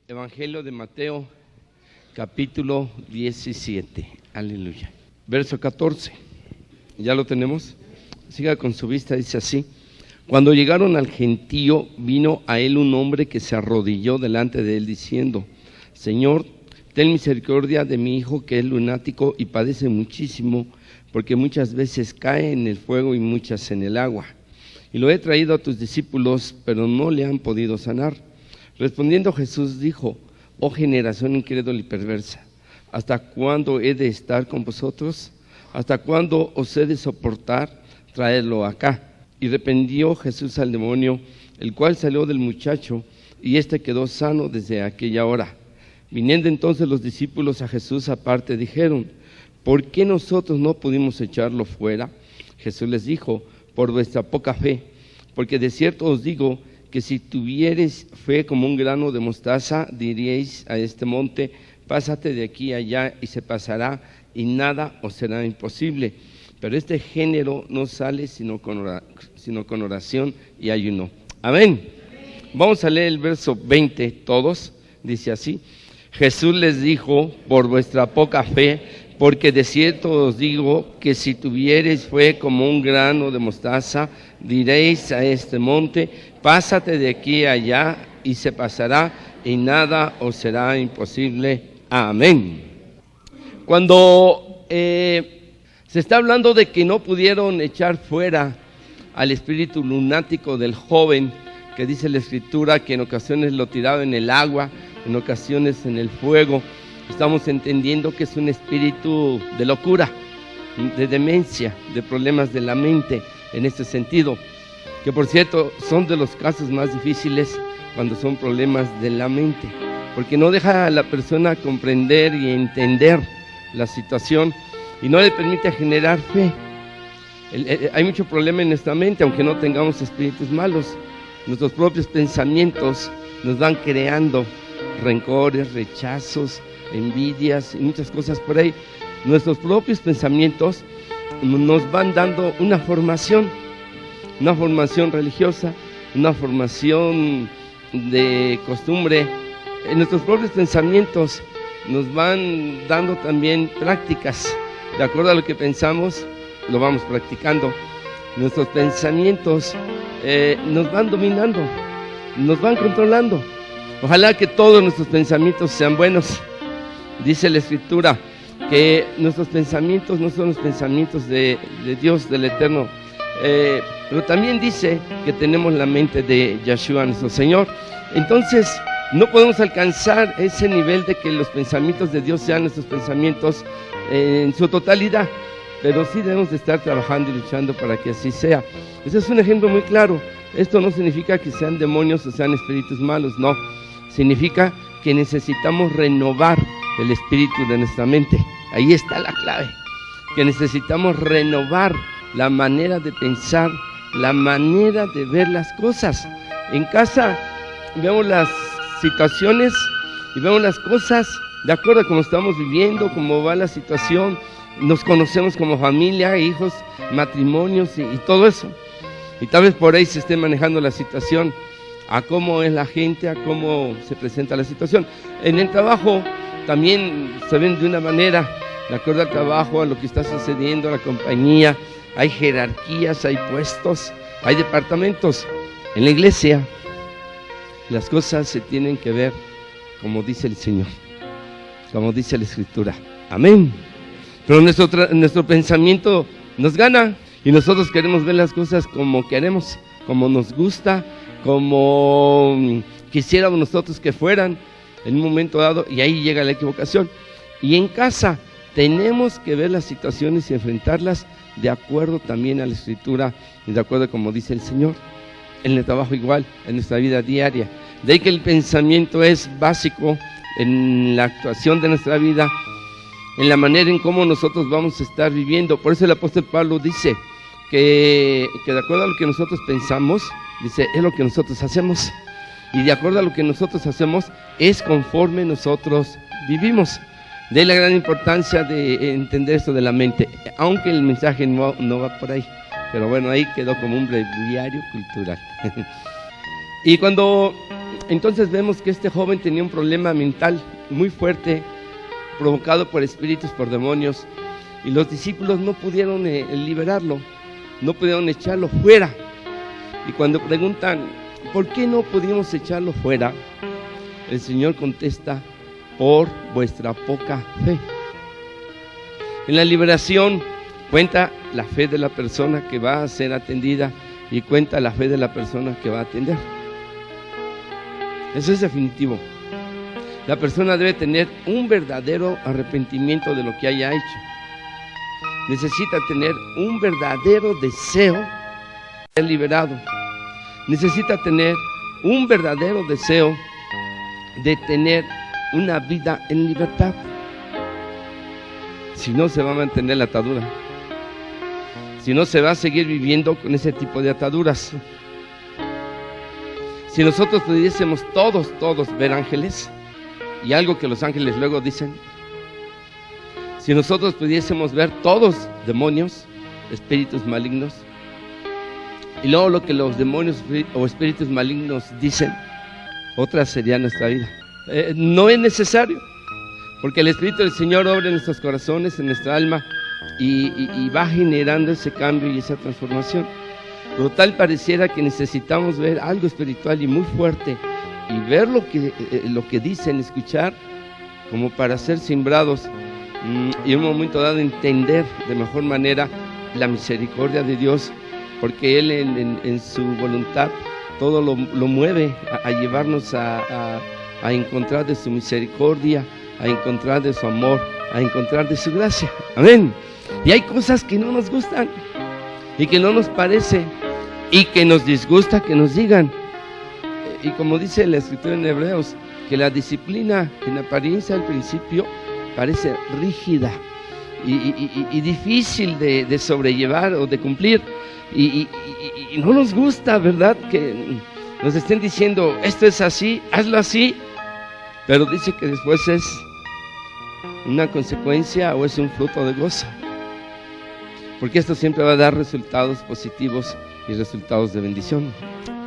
Evangelio de Mateo, capítulo 17. Aleluya. Verso 14. ¿Ya lo tenemos? Siga con su vista, dice así. Cuando llegaron al gentío, vino a él un hombre que se arrodilló delante de él diciendo: Señor, ten misericordia de mi hijo, que es lunático y padece muchísimo, porque muchas veces cae en el fuego y muchas en el agua. Y lo he traído a tus discípulos, pero no le han podido sanar. Respondiendo Jesús dijo: Oh generación incrédula y perversa, ¿hasta cuándo he de estar con vosotros? ¿Hasta cuándo os he de soportar? Traedlo acá. Y reprendió Jesús al demonio, el cual salió del muchacho, y éste quedó sano desde aquella hora. Viniendo entonces los discípulos a Jesús aparte, dijeron: ¿Por qué nosotros no pudimos echarlo fuera? Jesús les dijo: Por vuestra poca fe, porque de cierto os digo que si tuviereis fe como un grano de mostaza, diríais a este monte: pásate de aquí allá, y se pasará, y nada os será imposible. Pero este género no sale sino con oración y ayuno. Amén. Vamos a leer el verso 20 todos. Dice así: Jesús les dijo: por vuestra poca fe, porque de cierto os digo que si tuviereis fe como un grano de mostaza, diréis a este monte: pásate de aquí allá, y se pasará, y nada os será imposible. Amén. Cuando se está hablando de que no pudieron echar fuera al espíritu lunático del joven, que dice la Escritura que en ocasiones lo tiraba en el agua, en ocasiones en el fuego, estamos entendiendo que es un espíritu de locura, de demencia, de problemas de la mente en este sentido, que por cierto son de los casos más difíciles cuando son problemas de la mente, porque no deja a la persona comprender y entender la situación y no le permite generar fe. Hay mucho problema en nuestra mente, aunque no tengamos espíritus malos. Nuestros propios pensamientos nos van creando rencores, rechazos, envidias y muchas cosas por ahí. Nuestros propios pensamientos nos van dando una formación religiosa, una formación de costumbre. Nuestros propios pensamientos nos van dando también prácticas. De acuerdo a lo que pensamos, lo vamos practicando. Nuestros pensamientos nos van dominando, nos van controlando. Ojalá que todos nuestros pensamientos sean buenos. Dice la Escritura que nuestros pensamientos no son los pensamientos de Dios, del Eterno. Pero también dice que tenemos la mente de Yeshua, nuestro Señor. Entonces, no podemos alcanzar ese nivel de que los pensamientos de Dios sean nuestros pensamientos en su totalidad, pero sí debemos de estar trabajando y luchando para que así sea. Ese es un ejemplo muy claro. Esto no significa que sean demonios o sean espíritus malos, no. Significa que necesitamos renovar el espíritu de nuestra mente. Ahí está la clave. Que necesitamos renovar la manera de pensar, la manera de ver las cosas. En casa vemos las situaciones y vemos las cosas de acuerdo a cómo estamos viviendo, cómo va la situación. Nos conocemos como familia, hijos, matrimonios y todo eso. Y tal vez por ahí se esté manejando la situación, a cómo es la gente, a cómo se presenta la situación. En el trabajo también se ven de una manera, de acuerdo al trabajo, a lo que está sucediendo, a la compañía. Hay jerarquías, hay puestos, hay departamentos. En la iglesia las cosas se tienen que ver como dice el Señor, como dice la Escritura. Amén. Pero nuestro pensamiento nos gana y nosotros queremos ver las cosas como queremos, como nos gusta, como quisiéramos nosotros que fueran en un momento dado, y ahí llega la equivocación. Y en casa tenemos que ver las situaciones y enfrentarlas de acuerdo también a la Escritura y de acuerdo a como dice el Señor. En el trabajo igual, en nuestra vida diaria. De ahí que el pensamiento es básico en la actuación de nuestra vida, en la manera en cómo nosotros vamos a estar viviendo. Por eso el apóstol Pablo dice que de acuerdo a lo que nosotros pensamos, dice, es lo que nosotros hacemos. Y de acuerdo a lo que nosotros hacemos, es conforme nosotros vivimos. De ahí la gran importancia de entender esto de la mente, aunque el mensaje no va por ahí. Pero bueno, ahí quedó como un breviario cultural. Y cuando Entonces vemos que este joven tenía un problema mental muy fuerte, provocado por espíritus, por demonios, y los discípulos no pudieron liberarlo, no pudieron echarlo fuera. Y cuando preguntan, ¿por qué no pudimos echarlo fuera?, el Señor contesta, por vuestra poca fe. En la liberación cuenta la fe de la persona que va a ser atendida y cuenta la fe de la persona que va a atender. Eso es definitivo. La persona debe tener un verdadero arrepentimiento de lo que haya hecho. Necesita tener un verdadero deseo de ser liberado. Necesita tener un verdadero deseo de tener una vida en libertad. Si no, se va a mantener la atadura. Si no, se va a seguir viviendo con ese tipo de ataduras. Si nosotros pudiésemos todos ver ángeles, y algo que los ángeles luego dicen, si nosotros pudiésemos ver todos demonios, espíritus malignos, y luego lo que los demonios o espíritus malignos dicen, otra sería nuestra vida. No es necesario, porque el Espíritu del Señor obra en nuestros corazones, en nuestra alma, y va generando ese cambio y esa transformación. Pero tal pareciera que necesitamos ver algo espiritual y muy fuerte, y ver lo que dicen, escuchar, como para ser sembrados, y en un momento dado entender de mejor manera la misericordia de Dios, porque Él en su voluntad todo lo mueve a llevarnos a encontrar de su misericordia, a encontrar de su amor, a encontrar de su gracia. Amén. Y hay cosas que no nos gustan y que no nos parece y que nos disgusta que nos digan. Y como dice la Escritura en Hebreos, que la disciplina en apariencia al principio parece rígida y difícil de sobrellevar o de cumplir, y no nos gusta, ¿verdad?, que nos estén diciendo, esto es así, hazlo así, pero dice que después es una consecuencia o es un fruto de gozo, porque esto siempre va a dar resultados positivos y resultados de bendición.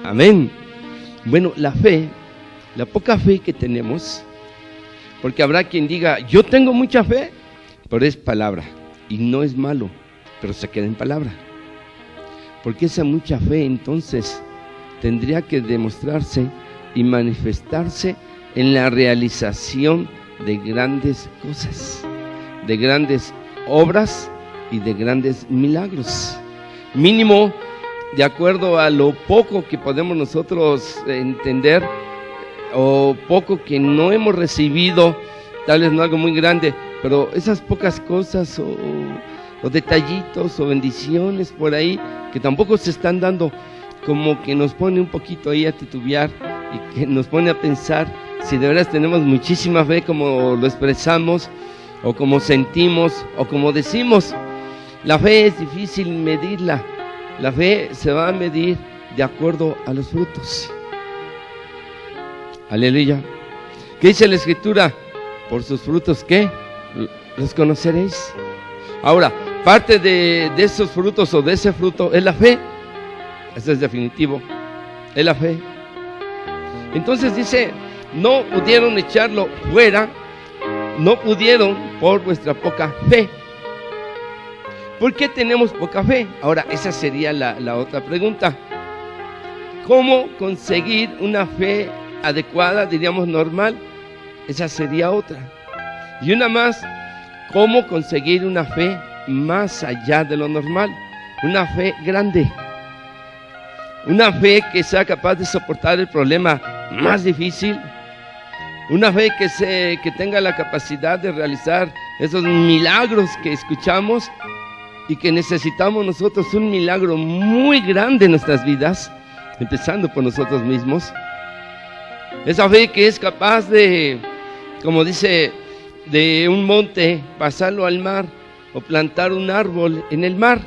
Amén. Bueno, la fe, la poca fe que tenemos, porque habrá quien diga, yo tengo mucha fe, pero es palabra, y no es malo, pero se queda en palabra. Porque esa mucha fe entonces tendría que demostrarse y manifestarse en la realización de grandes cosas, de grandes obras y de grandes milagros. Mínimo, de acuerdo a lo poco que podemos nosotros entender, o poco que no hemos recibido, tal vez no algo muy grande, pero esas pocas cosas o detallitos o bendiciones por ahí que tampoco se están dando, como que nos pone un poquito ahí a titubear y que nos pone a pensar si de veras tenemos muchísima fe como lo expresamos o como sentimos o como decimos. La fe es difícil medirla. La fe se va a medir de acuerdo a los frutos. Aleluya. ¿Qué dice la Escritura? Por sus frutos, ¿qué? Los conoceréis. Ahora, parte de esos frutos o de ese fruto es la fe. Eso es definitivo. Es la fe. Entonces dice, no pudieron echarlo fuera, no pudieron por vuestra poca fe. ¿Por qué tenemos poca fe? Ahora, esa sería la otra pregunta. ¿Cómo conseguir una fe adecuada, diríamos normal? Esa sería otra. Y una más, ¿cómo conseguir una fe más allá de lo normal? Una fe grande. Una fe que sea capaz de soportar el problema más difícil. Una fe que tenga la capacidad de realizar esos milagros que escuchamos y que necesitamos nosotros, un milagro muy grande en nuestras vidas, empezando por nosotros mismos. Esa fe que es capaz de, como dice, de un monte pasarlo al mar o plantar un árbol en el mar.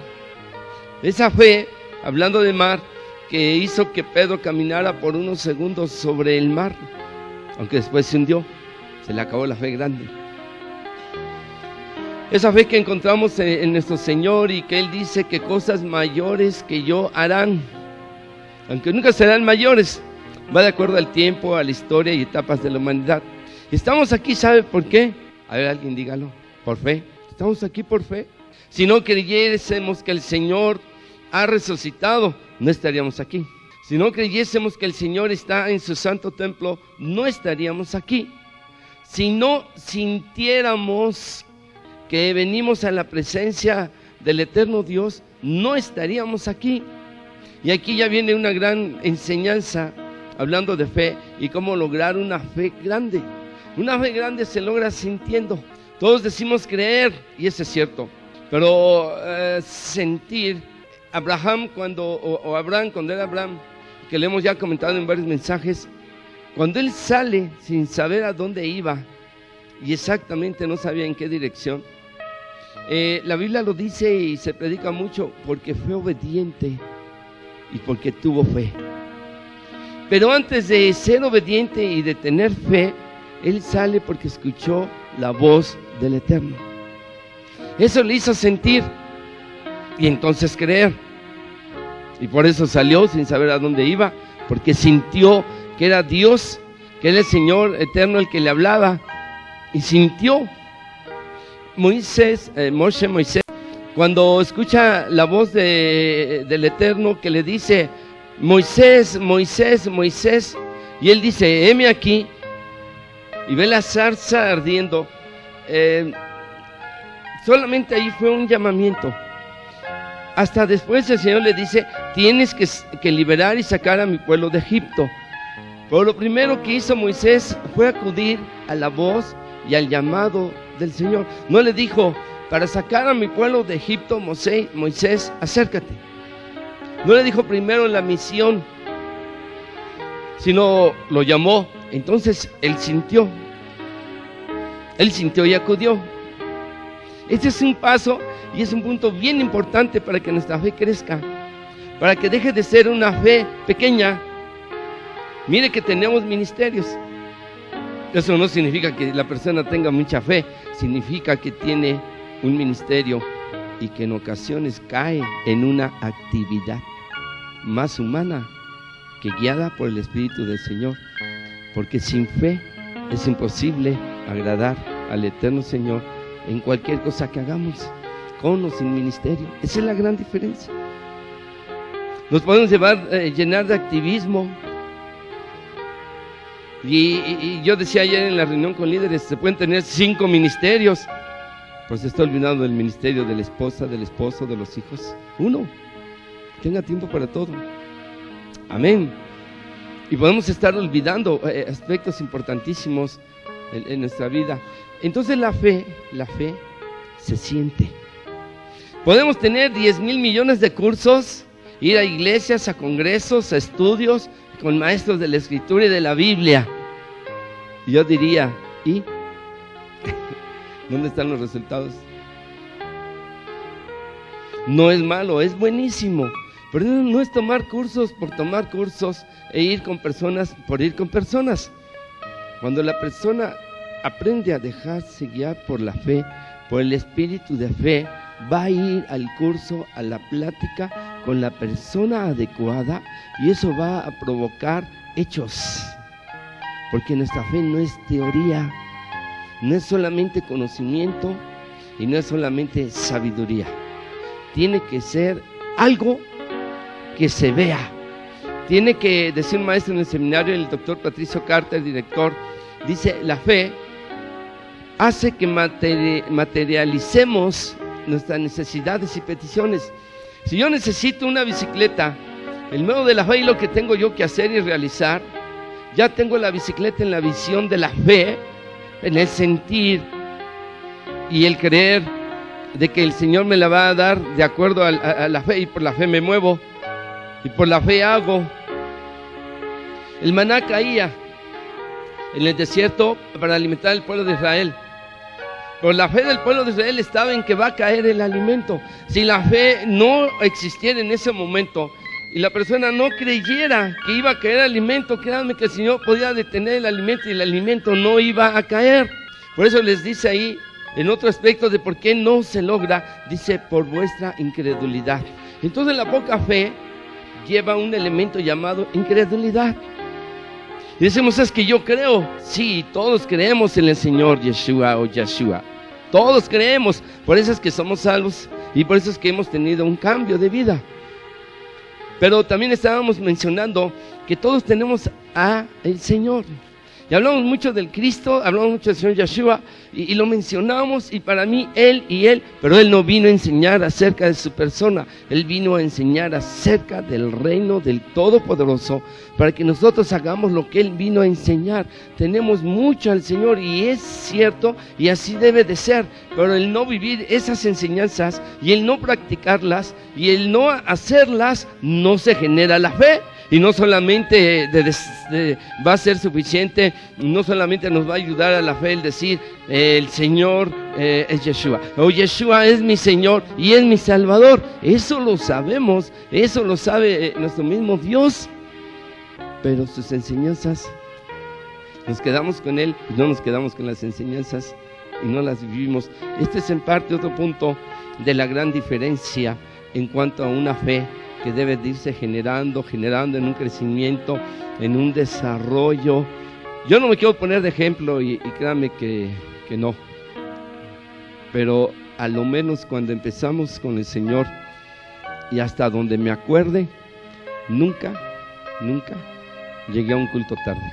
Esa fe, hablando de mar, que hizo que Pedro caminara por unos segundos sobre el mar, aunque después se hundió, se le acabó la fe grande. Esa fe que encontramos en nuestro Señor y que Él dice que cosas mayores que yo harán, aunque nunca serán mayores, va de acuerdo al tiempo, a la historia y etapas de la humanidad. Estamos aquí, ¿sabe por qué? A ver, alguien dígalo. Por fe. Estamos aquí por fe. Si no creyésemos que el Señor ha resucitado, no estaríamos aquí. Si no creyésemos que el Señor está en su santo templo, no estaríamos aquí. Si no sintiéramos que venimos a la presencia del eterno Dios, no estaríamos aquí. Y aquí ya viene una gran enseñanza hablando de fe y cómo lograr una fe grande. Una fe grande se logra sintiendo. Todos decimos creer, y eso es cierto, pero sentir. Abraham cuando era Abraham, que le hemos ya comentado en varios mensajes, cuando él sale sin saber a dónde iba y exactamente no sabía en qué dirección, la Biblia lo dice y se predica mucho porque fue obediente y porque tuvo fe. Pero antes de ser obediente y de tener fe, él sale porque escuchó la voz del Eterno. Eso le hizo sentir y entonces creer. Y por eso salió sin saber a dónde iba, porque sintió que era Dios, que era el Señor eterno el que le hablaba, y sintió. Moisés, cuando escucha la voz del Eterno que le dice, Moisés, Moisés, Moisés, y él dice, heme aquí, y ve la zarza ardiendo, solamente ahí fue un llamamiento. Hasta después el Señor le dice, tienes que liberar y sacar a mi pueblo de Egipto. Pero lo primero que hizo Moisés fue acudir a la voz y al llamado del Señor. No le dijo, para sacar a mi pueblo de Egipto, Moisés, acércate. No le dijo primero la misión, sino lo llamó. Entonces él sintió y acudió. Este es un paso y es un punto bien importante para que nuestra fe crezca, para que deje de ser una fe pequeña. Mire que tenemos ministerios. Eso no significa que la persona tenga mucha fe, significa que tiene un ministerio y que en ocasiones cae en una actividad más humana que guiada por el Espíritu del Señor, porque sin fe es imposible agradar al eterno Señor en cualquier cosa que hagamos, con o sin ministerio. Esa es la gran diferencia. Nos podemos llenar de activismo. Y yo decía ayer en la reunión con líderes, se pueden tener 5 ministerios, pues se está olvidando del ministerio de la esposa, del esposo, de los hijos. 1, tenga tiempo para todo. Amén. Y podemos estar olvidando aspectos importantísimos en nuestra vida. Entonces la fe se siente. Podemos tener 10,000 millones de cursos, ir a iglesias, a congresos, a estudios, con maestros de la Escritura y de la Biblia. Y yo diría, ¿y? ¿Dónde están los resultados? No es malo, es buenísimo. Pero no es tomar cursos por tomar cursos e ir con personas por ir con personas. Cuando la persona aprende a dejarse guiar por la fe, por el espíritu de fe, va a ir al curso, a la plática con la persona adecuada, y eso va a provocar hechos, porque nuestra fe no es teoría, no es solamente conocimiento y no es solamente sabiduría. Tiene que ser algo que se vea. Tiene que decir un maestro en el seminario, el doctor Patricio Carter, director, dice, la fe hace que materialicemos nuestras necesidades y peticiones. Si yo necesito una bicicleta, el medio de la fe y lo que tengo yo que hacer y realizar, ya tengo la bicicleta en la visión de la fe, en el sentir y el creer de que el Señor me la va a dar de acuerdo a la fe, y por la fe me muevo y por la fe hago. El maná caía en el desierto para alimentar al pueblo de Israel. Pero la fe del pueblo de Israel estaba en que va a caer el alimento. Si la fe no existiera en ese momento y la persona no creyera que iba a caer el alimento, créanme que el Señor podía detener el alimento y el alimento no iba a caer. Por eso les dice ahí, en otro aspecto de por qué no se logra, dice, por vuestra incredulidad. Entonces la poca fe lleva un elemento llamado incredulidad. Y decimos, es que yo creo. Sí, todos creemos en el Señor Yeshua o Yeshua. Todos creemos. Por eso es que somos salvos y por eso es que hemos tenido un cambio de vida. Pero también estábamos mencionando que todos tenemos a el Señor. Y hablamos mucho del Cristo, hablamos mucho del Señor Yeshua y lo mencionamos, y para mí Él, pero Él no vino a enseñar acerca de su persona, Él vino a enseñar acerca del reino del Todopoderoso, para que nosotros hagamos lo que Él vino a enseñar. Tenemos mucho al Señor y es cierto y así debe de ser, pero el no vivir esas enseñanzas y el no practicarlas y el no hacerlas, no se genera la fe. Y no solamente va a ser suficiente, no solamente nos va a ayudar a la fe el decir, el Señor es Yeshua, o Yeshua es mi Señor y es mi Salvador. Eso lo sabemos, eso lo sabe nuestro mismo Dios. Pero sus enseñanzas, nos quedamos con Él y no nos quedamos con las enseñanzas y no las vivimos. Este es en parte otro punto de la gran diferencia en cuanto a una fe que debe de irse generando en un crecimiento, en un desarrollo. Yo no me quiero poner de ejemplo y créanme que no, pero a lo menos cuando empezamos con el Señor y hasta donde me acuerde, nunca llegué a un culto tarde.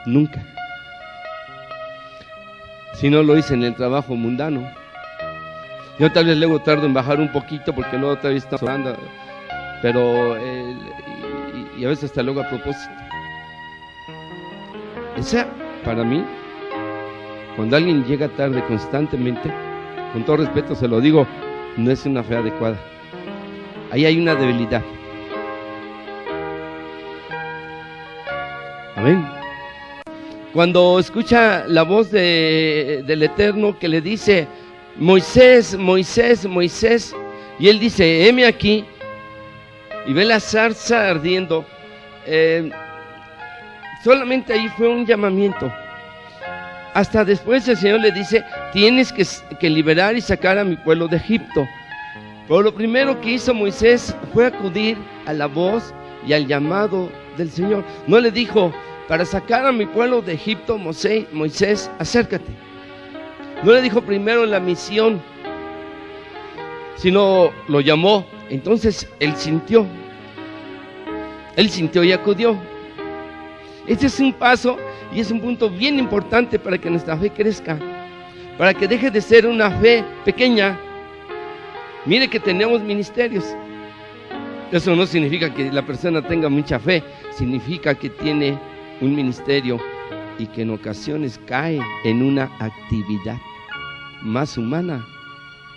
Nunca. Si no lo hice en el trabajo mundano. Yo tal vez luego tardo en bajar un poquito porque luego todavía está orando, pero y a veces hasta luego a propósito. Esa, para mí, cuando alguien llega tarde constantemente, con todo respeto se lo digo, no es una fe adecuada. Ahí hay una debilidad. Amén. Cuando escucha la voz del Eterno que le dice, Moisés, Moisés, Moisés, y él dice, heme aquí, y ve la zarza ardiendo, solamente ahí fue un llamamiento. Hasta después el Señor le dice, tienes que liberar y sacar a mi pueblo de Egipto. Pero lo primero que hizo Moisés fue acudir a la voz y al llamado del Señor. No le dijo, para sacar a mi pueblo de Egipto, Moisés, acércate. No le dijo primero la misión, sino lo llamó. Entonces él sintió y acudió. Este es un paso y es un punto bien importante para que nuestra fe crezca, para que deje de ser una fe pequeña. Mire que tenemos ministerios. Eso no significa que la persona tenga mucha fe, significa que tiene un ministerio y que en ocasiones cae en una actividad más humana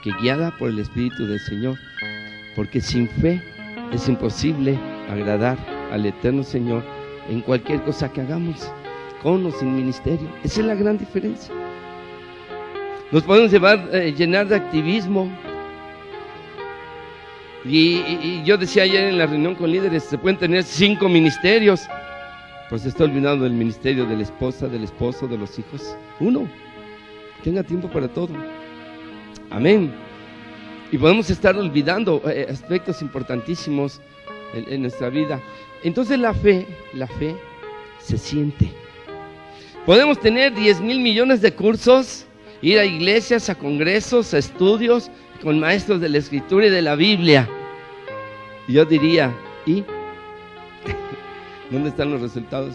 que guiada por el Espíritu del Señor, porque sin fe es imposible agradar al Eterno Señor en cualquier cosa que hagamos, con o sin ministerio. Esa es la gran diferencia. Nos podemos llenar de activismo y yo decía ayer en la reunión con líderes, se pueden tener 5 ministerios, pues se está olvidando del ministerio de la esposa, del esposo, de los hijos. 1. Tenga tiempo para todo. Amén. Y podemos estar olvidando aspectos importantísimos en nuestra vida. Entonces la fe se siente. Podemos tener 10,000 millones de cursos, ir a iglesias, a congresos, a estudios con maestros de la Escritura y de la Biblia. Y yo diría, ¿y dónde están los resultados?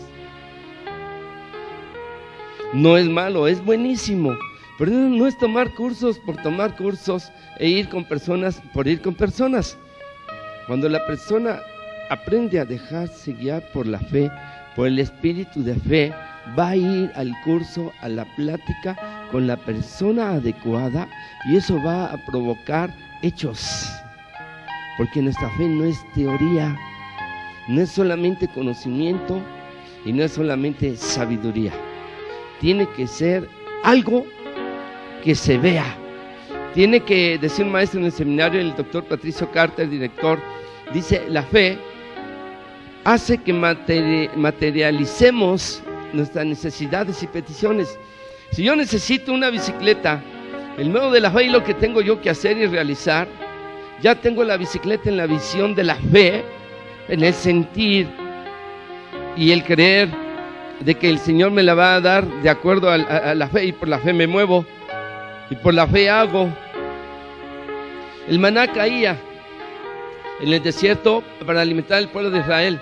No es malo, es buenísimo. Pero no es tomar cursos por tomar cursos e ir con personas por ir con personas. Cuando la persona aprende a dejarse guiar por la fe, por el espíritu de fe, va a ir al curso, a la plática con la persona adecuada y eso va a provocar hechos. Porque nuestra fe no es teoría, no es solamente conocimiento y no es solamente sabiduría. Tiene que ser algo que se vea. Tiene que decir un maestro en el seminario, el doctor Patricio Carter, director, dice, la fe hace que materialicemos nuestras necesidades y peticiones. Si yo necesito una bicicleta, el medio de la fe y lo que tengo yo que hacer y realizar, ya tengo la bicicleta en la visión de la fe, en el sentir, y el creer de que el Señor me la va a dar de acuerdo a la fe, y por la fe me muevo, y por la fe hago. El maná caía en el desierto para alimentar al pueblo de Israel.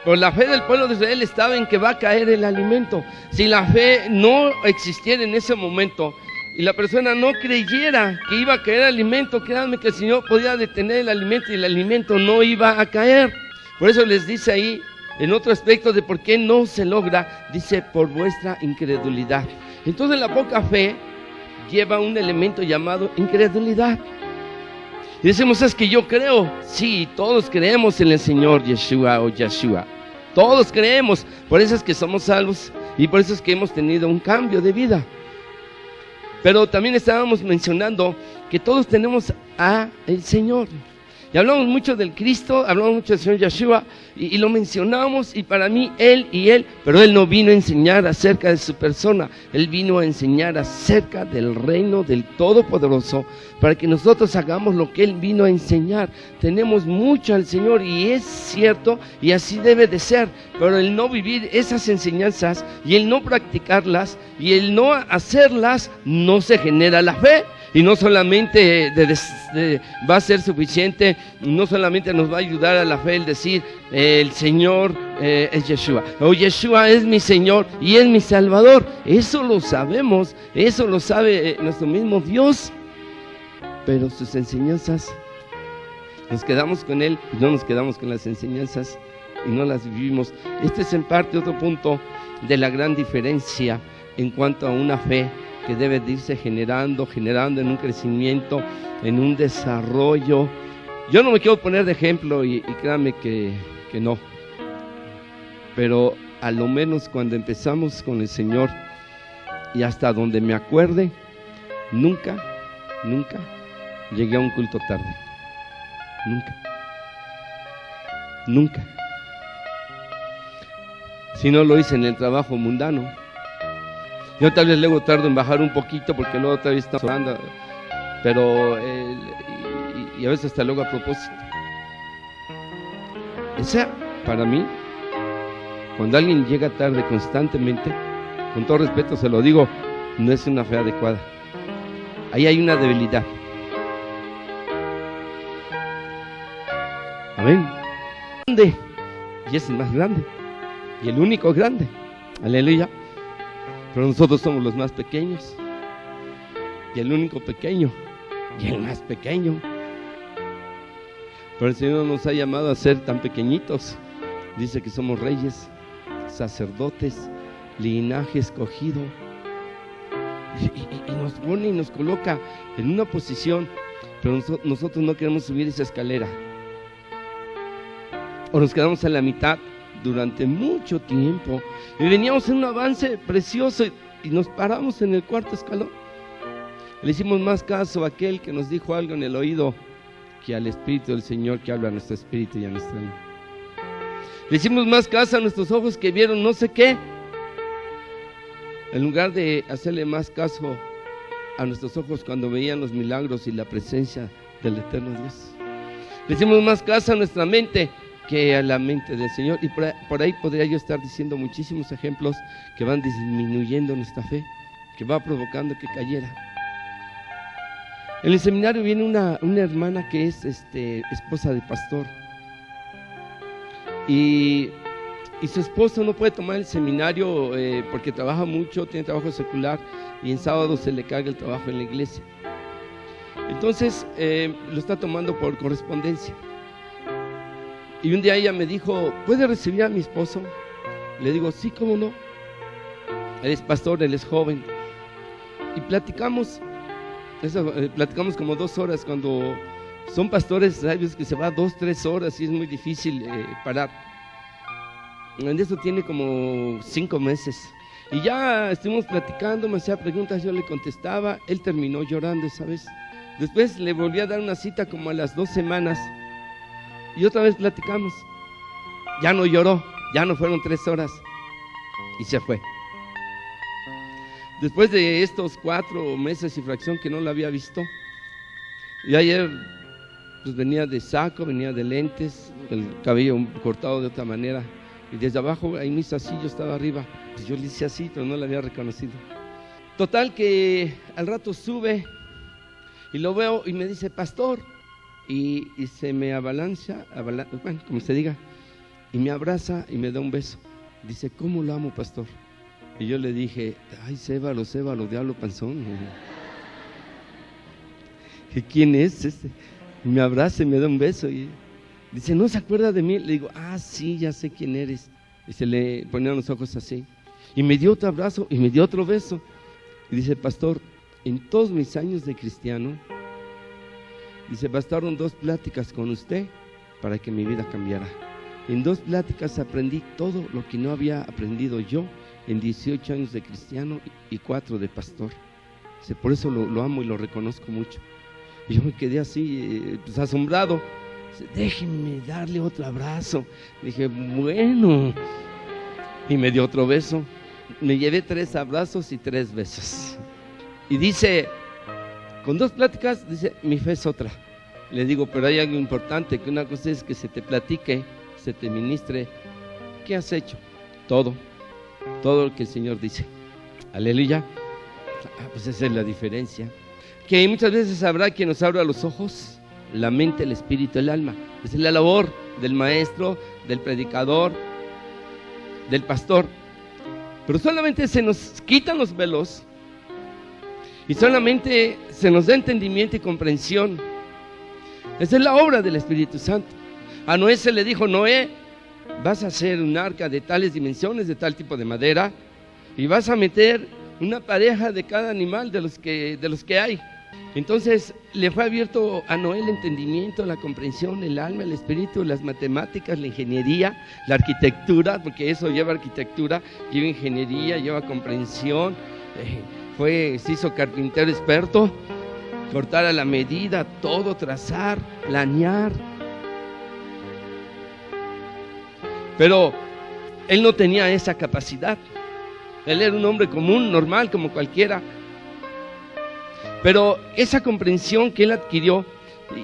Pero la fe del pueblo de Israel estaba en que va a caer el alimento. Si la fe no existiera en ese momento y la persona no creyera que iba a caer alimento, créanme que el Señor podía detener el alimento y el alimento no iba a caer. Por eso les dice ahí, en otro aspecto de por qué no se logra, dice, por vuestra incredulidad. Entonces la poca fe lleva un elemento llamado incredulidad. Y decimos, es que yo creo. Sí, todos creemos en el Señor Yeshua o Yeshua. Todos creemos. Por eso es que somos salvos y por eso es que hemos tenido un cambio de vida. Pero también estábamos mencionando que todos tenemos a el Señor. Y hablamos mucho del Cristo, hablamos mucho del Señor Yeshua y lo mencionamos, y para mí Él, pero Él no vino a enseñar acerca de su persona, Él vino a enseñar acerca del reino del Todopoderoso, para que nosotros hagamos lo que Él vino a enseñar. Tenemos mucho al Señor y es cierto y así debe de ser, pero el no vivir esas enseñanzas y el no practicarlas y el no hacerlas, no se genera la fe. Y no solamente va a ser suficiente, no solamente nos va a ayudar a la fe el decir, el Señor es Yeshua, o Yeshua es mi Señor y es mi Salvador. Eso lo sabemos, eso lo sabe nuestro mismo Dios. Pero sus enseñanzas, nos quedamos con Él y no nos quedamos con las enseñanzas y no las vivimos. Este es en parte otro punto de la gran diferencia en cuanto a una fe que debe de irse generando en un crecimiento, en un desarrollo. Yo no me quiero poner de ejemplo y créanme que no, pero a lo menos cuando empezamos con el Señor y hasta donde me acuerde, nunca llegué a un culto tarde. Nunca. Si no lo hice en el trabajo mundano. Yo tal vez luego tardo en bajar un poquito porque luego todavía está orando, pero y a veces hasta luego a propósito. Esa, para mí, cuando alguien llega tarde constantemente, con todo respeto se lo digo, no es una fe adecuada. Ahí hay una debilidad. Amén. Grande, y es el más grande, y el único grande. Aleluya. Pero nosotros somos los más pequeños, y el único pequeño, y el más pequeño. Pero el Señor nos ha llamado a ser tan pequeñitos. Dice que somos reyes, sacerdotes, linaje escogido. Y nos pone y nos coloca en una posición, pero nosotros no queremos subir esa escalera. O nos quedamos a la mitad durante mucho tiempo y veníamos en un avance precioso y nos paramos en el cuarto escalón. Le hicimos más caso a aquel que nos dijo algo en el oído que al Espíritu del Señor que habla a nuestro espíritu y a nuestra alma. Le hicimos más caso a nuestros ojos que vieron no sé qué, en lugar de hacerle más caso a nuestros ojos cuando veían los milagros y la presencia del eterno Dios. Le hicimos más caso a nuestra mente que a la mente del Señor. Y por ahí podría yo estar diciendo muchísimos ejemplos que van disminuyendo nuestra fe, que va provocando que cayera. En el seminario viene una hermana que es esposa de pastor, y su esposo no puede tomar el seminario porque trabaja mucho, tiene trabajo secular, y en sábado se le carga el trabajo en la iglesia. Entonces lo está tomando por correspondencia. Y un día ella me dijo, ¿puede recibir a mi esposo? Le digo, sí, ¿cómo no? Él es pastor, él es joven. Y platicamos como 2 horas. Cuando son pastores, hay veces que se va 2-3 horas y es muy difícil parar. En eso tiene como 5 meses. Y ya estuvimos platicando, me hacía preguntas, yo le contestaba. Él terminó llorando esa vez. Después le volví a dar una cita como a las 2 semanas. Y otra vez platicamos. Ya no lloró, ya no fueron 3 horas. Y se fue. Después de estos 4 meses y fracción que no la había visto, y ayer pues venía de saco, venía de lentes, el cabello cortado de otra manera, Y desde abajo, ahí me hizo así, yo estaba arriba. Pues yo le hice así, pero no la había reconocido. Total que al rato sube y lo veo y me dice, pastor. Y se me avalancha, bueno, como se diga, y me abraza y me da un beso. Dice, ¿cómo lo amo, pastor? Y yo le dije, ay, Cébalo, diablo panzón. ¿Quién es este? Y me abraza y me da un beso y dice, ¿no se acuerda de mí? Le digo, sí, ya sé quién eres. Y se le ponían los ojos así. Y me dio otro abrazo y me dio otro beso. Y dice, pastor, en todos mis años de cristiano, dice, bastaron 2 pláticas con usted para que mi vida cambiara. En 2 pláticas aprendí todo lo que no había aprendido yo en 18 años de cristiano y 4 de pastor. Dice, por eso lo amo y lo reconozco mucho. Y yo me quedé así, pues asombrado. Dice, déjenme darle otro abrazo. Dije, bueno. Y me dio otro beso. Me llevé 3 abrazos y 3 besos. Y dice, con 2 pláticas, dice, mi fe es otra. Le digo, pero hay algo importante, que una cosa es que se te platique, se te ministre. ¿Qué has hecho? Todo lo que el Señor dice. Aleluya. Pues esa es la diferencia. Que muchas veces habrá quien nos abra los ojos, la mente, el espíritu, el alma. Esa es la labor del maestro, del predicador, del pastor. Pero solamente se nos quitan los velos y solamente se nos da entendimiento y comprensión. Esa es la obra del Espíritu Santo. A Noé se le dijo, Noé, vas a hacer un arca de tales dimensiones, de tal tipo de madera, y vas a meter una pareja de cada animal de los que hay. Entonces le fue abierto a Noé el entendimiento, la comprensión, el alma, el espíritu, las matemáticas, la ingeniería, la arquitectura, porque eso lleva arquitectura, lleva ingeniería, lleva comprensión. Se hizo carpintero experto, cortar a la medida, todo, trazar, planear. Pero él no tenía esa capacidad. Él era un hombre común, normal, como cualquiera. Pero esa comprensión que él adquirió,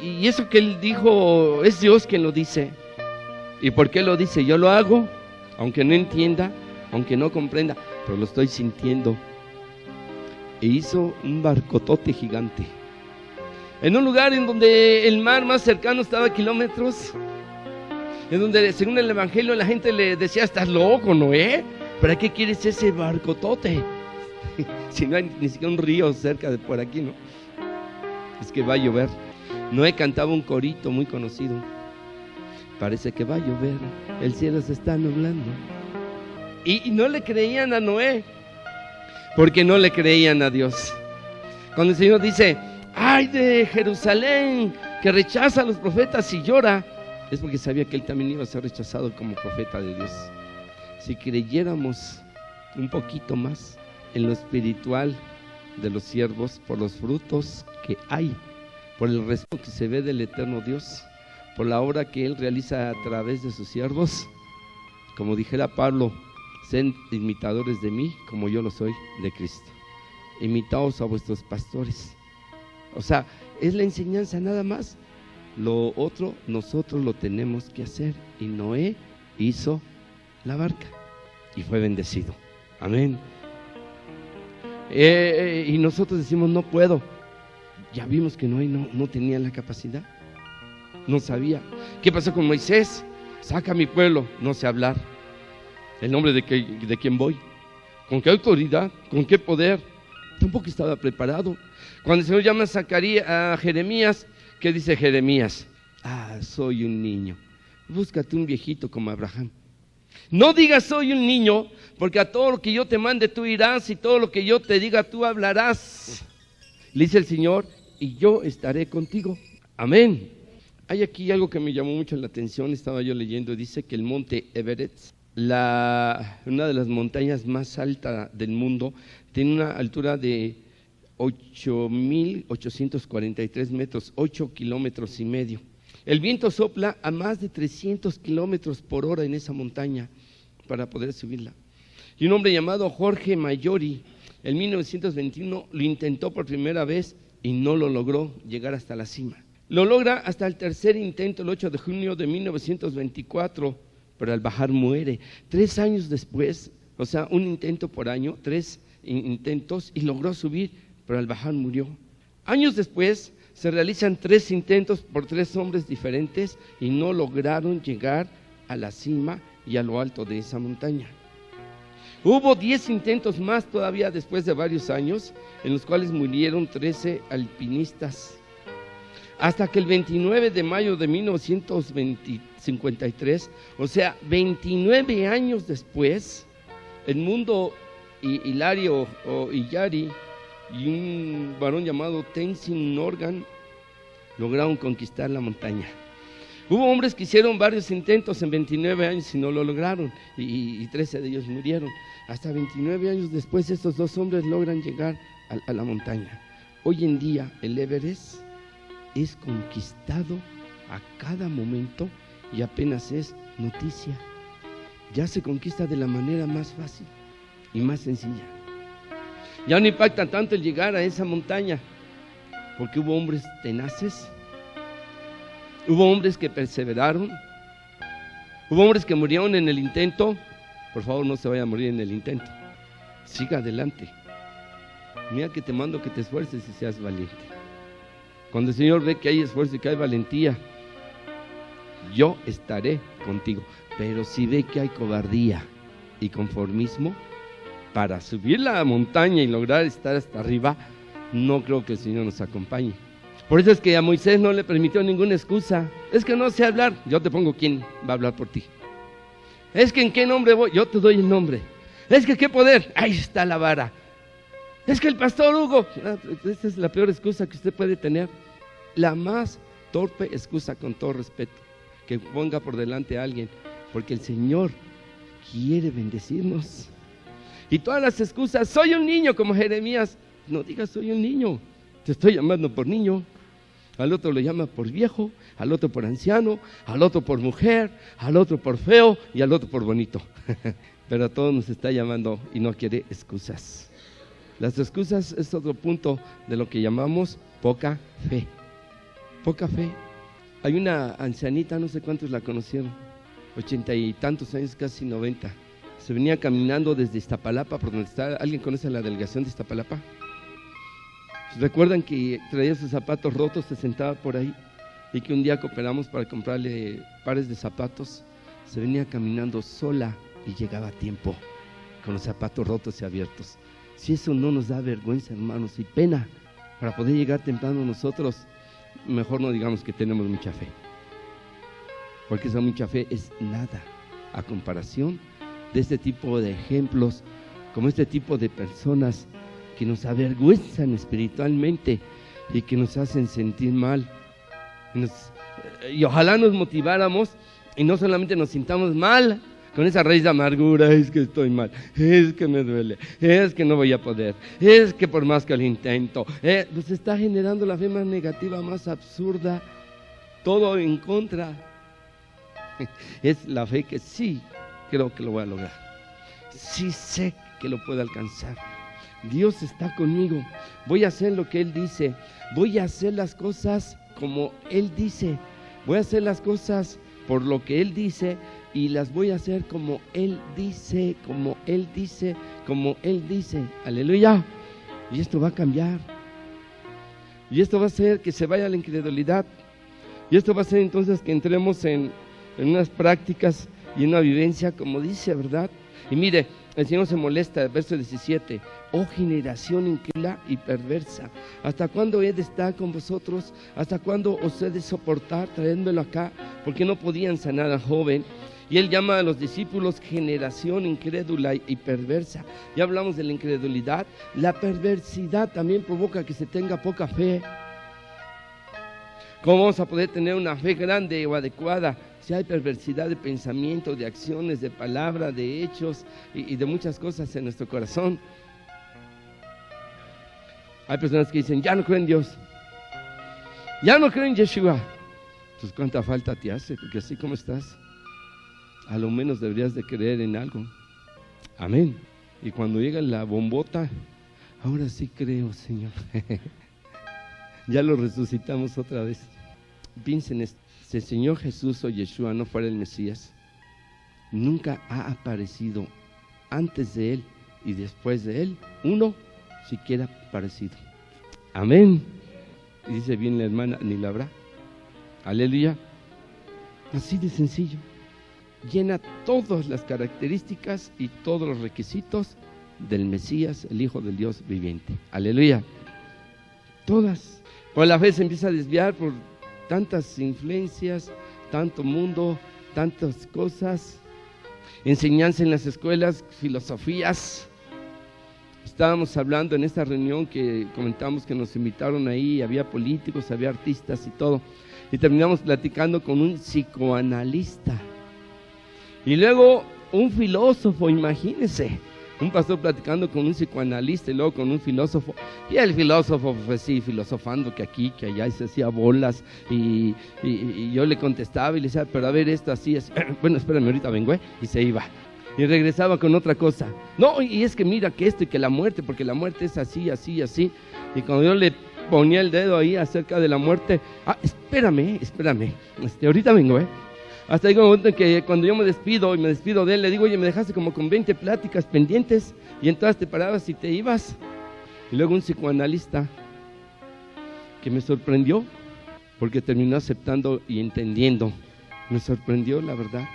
y eso que él dijo, es Dios quien lo dice. ¿Y por qué lo dice? Yo lo hago, aunque no entienda, aunque no comprenda, pero lo estoy sintiendo. E hizo un barcotote gigante, en un lugar en donde el mar más cercano estaba a kilómetros, en donde según el evangelio la gente le decía, estás loco, Noé, ¿para qué quieres ese barcotote? Si no hay ni siquiera un río cerca de por aquí, ¿no? Es que va a llover. Noé cantaba un corito muy conocido. Parece que va a llover, el cielo se está nublando. Y no le creían a Noé, porque no le creían a Dios. Cuando el Señor dice, ay de Jerusalén, que rechaza a los profetas y llora, es porque sabía que él también iba a ser rechazado como profeta de Dios. Si creyéramos un poquito más en lo espiritual de los siervos, por los frutos que hay, por el respeto que se ve del eterno Dios, por la obra que Él realiza a través de sus siervos, como dijera Pablo, sed imitadores de mí como yo lo soy de Cristo. Imitaos a vuestros pastores. O sea, es la enseñanza nada más. Lo otro nosotros lo tenemos que hacer. Y Noé hizo la barca y fue bendecido. Amén. Y nosotros decimos, no puedo. Ya vimos que Noé no tenía la capacidad, no sabía. ¿Qué pasó con Moisés? Saca a mi pueblo, no sé hablar. ¿El nombre de quién voy? ¿Con qué autoridad? ¿Con qué poder? Tampoco estaba preparado. Cuando el Señor llama a Jeremías, ¿qué dice Jeremías? Soy un niño. Búscate un viejito como Abraham. No digas soy un niño, porque a todo lo que yo te mande tú irás, y todo lo que yo te diga tú hablarás. Le dice el Señor, y yo estaré contigo. Amén. Hay aquí algo que me llamó mucho la atención, estaba yo leyendo, dice que el monte Everest, una de las montañas más altas del mundo, tiene una altura de 8,843 metros, 8 kilómetros y medio. El viento sopla a más de 300 kilómetros por hora en esa montaña para poder subirla. Y un hombre llamado Jorge Mayori, en 1921 lo intentó por primera vez y no lo logró llegar hasta la cima. Lo logra hasta el tercer intento, el 8 de junio de 1924, pero al bajar muere. 3 años después, o sea, un intento por año, 3 intentos, y logró subir, pero al bajar murió. Años después se realizan 3 intentos por 3 hombres diferentes y no lograron llegar a la cima y a lo alto de esa montaña. Hubo 10 intentos más todavía después de varios años, en los cuales murieron 13 alpinistas. Hasta que el 29 de mayo de 1953, o sea, 29 años después, el mundo Hilario Illari y un varón llamado Tenzin Norgay lograron conquistar la montaña. Hubo hombres que hicieron varios intentos en 29 años y no lo lograron, y 13 de ellos murieron. Hasta 29 años después, estos 2 hombres logran llegar a la montaña. Hoy en día, el Everest es conquistado a cada momento y apenas es noticia. Ya se conquista de la manera más fácil y más sencilla. Ya no impacta tanto el llegar a esa montaña, porque hubo hombres tenaces, hubo hombres que perseveraron, hubo hombres que murieron en el intento. Por favor, no se vaya a morir en el intento, siga adelante. Mira que te mando que te esfuerces y seas valiente. Cuando el Señor ve que hay esfuerzo y que hay valentía, yo estaré contigo. Pero si ve que hay cobardía y conformismo para subir la montaña y lograr estar hasta arriba, no creo que el Señor nos acompañe. Por eso es que a Moisés no le permitió ninguna excusa. Es que no sé hablar, yo te pongo quién va a hablar por ti. Es que en qué nombre voy, yo te doy el nombre. Es que qué poder, ahí está la vara. Es que el pastor Hugo, esa es la peor excusa que usted puede tener. La más torpe excusa, con todo respeto, que ponga por delante a alguien, porque el Señor quiere bendecirnos. Y todas las excusas, soy un niño, como Jeremías, no digas soy un niño, te estoy llamando por niño. Al otro lo llama por viejo, al otro por anciano, al otro por mujer, al otro por feo y al otro por bonito. Pero a todos nos está llamando y no quiere excusas. Las excusas es otro punto de lo que llamamos poca fe. Poca fe. Hay una ancianita, no sé cuántos la conocieron, 80 y tantos años, casi 90. Se venía caminando desde Iztapalapa, por donde está. ¿Alguien conoce la delegación de Iztapalapa? ¿Recuerdan que traía sus zapatos rotos, se sentaba por ahí y que un día cooperamos para comprarle pares de zapatos? Se venía caminando sola y llegaba a tiempo, con los zapatos rotos y abiertos. Si eso no nos da vergüenza, hermanos, y pena para poder llegar temprano nosotros, mejor no digamos que tenemos mucha fe, porque esa mucha fe es nada a comparación de este tipo de ejemplos, como este tipo de personas que nos avergüenzan espiritualmente y que nos hacen sentir mal. Y ojalá nos motiváramos y no solamente nos sintamos mal con esa raíz de amargura, es que estoy mal, es que me duele, es que no voy a poder, es que por más que lo intento, pues está generando la fe más negativa, más absurda, todo en contra. Es la fe que sí creo que lo voy a lograr, sí sé que lo puedo alcanzar. Dios está conmigo, voy a hacer lo que Él dice, voy a hacer las cosas como Él dice, voy a hacer las cosas por lo que Él dice y las voy a hacer como Él dice, como Él dice, como Él dice. Aleluya. Y esto va a cambiar. Y esto va a hacer que se vaya la incredulidad. Y esto va a hacer entonces que entremos en unas prácticas y una vivencia como dice, ¿verdad? Y mire, el Señor se molesta, verso 17, oh generación incrédula y perversa, ¿hasta cuándo he de estar con vosotros? ¿Hasta cuándo os he de soportar? Traédmelo acá, porque no podían sanar al joven. Y Él llama a los discípulos generación incrédula y perversa. Ya hablamos de la incredulidad. La perversidad también provoca que se tenga poca fe. ¿Cómo vamos a poder tener una fe grande o adecuada si hay perversidad de pensamiento, de acciones, de palabra, de hechos y de muchas cosas en nuestro corazón? Hay personas que dicen, ya no creo en Dios, ya no creo en Yeshua. Pues cuánta falta te hace, porque así como estás, a lo menos deberías de creer en algo. Amén. Y cuando llega la bombota, ahora sí creo, Señor. Ya lo resucitamos otra vez. Piensen esto. Si el Señor Jesús o Yeshua no fuera el Mesías, nunca ha aparecido antes de Él y después de Él uno siquiera parecido. Amén. Y dice bien la hermana, ni la habrá. Aleluya. Así de sencillo. Llena todas las características y todos los requisitos del Mesías, el Hijo del Dios viviente. Aleluya. Todas. Pero la fe se empieza a desviar por tantas influencias, tanto mundo, tantas cosas, enseñanza en las escuelas, filosofías. Estábamos hablando en esta reunión que comentamos que nos invitaron ahí, había políticos, había artistas y todo, y terminamos platicando con un psicoanalista y luego un filósofo, imagínense. Un pastor platicando con un psicoanalista y luego con un filósofo, y el filósofo pues sí, filosofando que aquí, que allá, y se hacía bolas, y yo le contestaba y le decía, pero a ver esto así, así. Bueno, espérame, ahorita vengo, y se iba, y regresaba con otra cosa. No, y es que mira que esto y que la muerte, porque la muerte es así, así, así, y cuando yo le ponía el dedo ahí acerca de la muerte, espérame, ahorita vengo, Hasta llega un momento en que cuando yo me despido de él, le digo, oye, me dejaste como con 20 pláticas pendientes, y entonces te parabas y te ibas. Y luego un psicoanalista que me sorprendió, porque terminó aceptando y entendiendo. Me sorprendió, la verdad.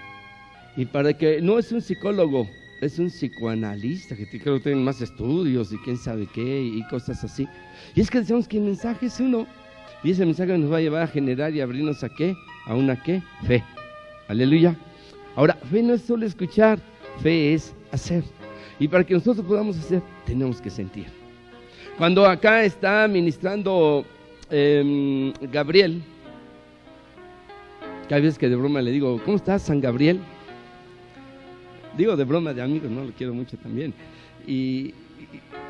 Y para que, no es un psicólogo, es un psicoanalista, que creo que tienen más estudios y quién sabe qué, y cosas así. Y es que decimos que el mensaje es uno, y ese mensaje nos va a llevar a generar y abrirnos a ¿qué? A una ¿qué? Fe. Aleluya. Ahora, fe no es solo escuchar, fe es hacer. Y para que nosotros podamos hacer, tenemos que sentir. Cuando acá está ministrando Gabriel, que hay veces que de broma le digo, ¿cómo estás, San Gabriel? Digo de broma, de amigos, no lo quiero mucho también. Y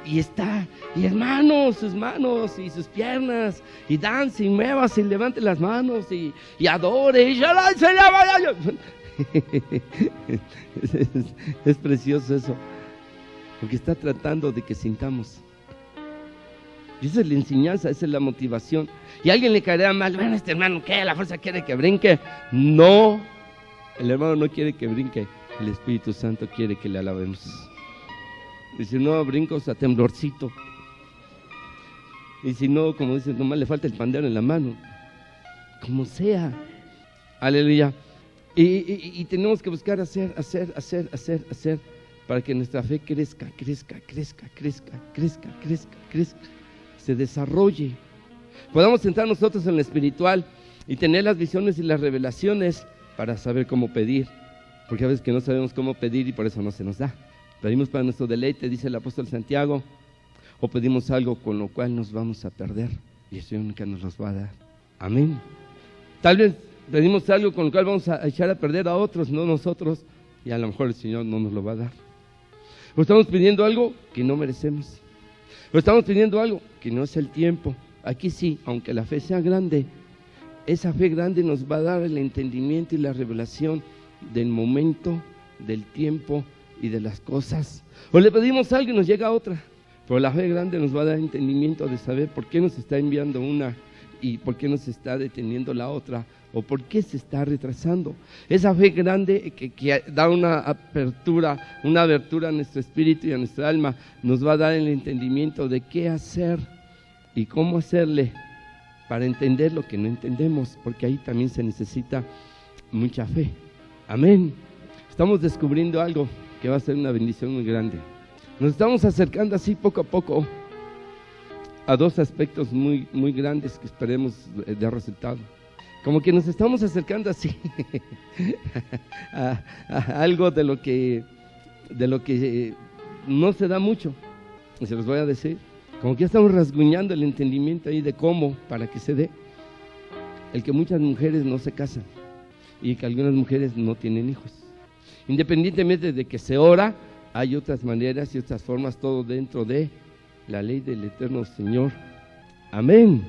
está, y hermanos, sus manos y sus piernas, y dance y muevas y levante las manos y adore, y es precioso eso, porque está tratando de que sintamos. Y esa es la enseñanza, esa es la motivación. Y a alguien le caerá mal, bueno, este hermano, ¿qué? ¿La fuerza quiere que brinque? No, el hermano no quiere que brinque, el Espíritu Santo quiere que le alabemos. Y si no, brincos a temblorcito. Y si no, como dicen, nomás le falta el pandero en la mano. Como sea. Aleluya. Y tenemos que buscar hacer, para que nuestra fe crezca. Se desarrolle. Podamos entrar nosotros en lo espiritual y tener las visiones y las revelaciones para saber cómo pedir. Porque a veces que no sabemos cómo pedir y por eso no se nos da. Pedimos para nuestro deleite, dice el apóstol Santiago, o pedimos algo con lo cual nos vamos a perder y el Señor nunca nos los va a dar. Amén. Tal vez pedimos algo con lo cual vamos a echar a perder a otros, no nosotros, y a lo mejor el Señor no nos lo va a dar. O estamos pidiendo algo que no merecemos, o estamos pidiendo algo que no es el tiempo. Aquí sí, aunque la fe sea grande, esa fe grande nos va a dar el entendimiento y la revelación del momento, del tiempo y de las cosas. O le pedimos algo y nos llega otra, pero la fe grande nos va a dar entendimiento de saber por qué nos está enviando una y por qué nos está deteniendo la otra, o por qué se está retrasando. Esa fe grande que da una abertura a nuestro espíritu y a nuestra alma, nos va a dar el entendimiento de qué hacer y cómo hacerle para entender lo que no entendemos, porque ahí también se necesita mucha fe. Amén. Estamos descubriendo algo que va a ser una bendición muy grande. Nos estamos acercando así poco a poco a dos aspectos muy grandes que esperemos de resultado. Como que nos estamos acercando así a algo de lo que no se da mucho. Y se los voy a decir. Como que ya estamos rasguñando el entendimiento ahí de cómo, para que se dé. El que muchas mujeres no se casan y que algunas mujeres no tienen hijos. Independientemente de que se ora, hay otras maneras y otras formas, todo dentro de la ley del eterno Señor. Amén.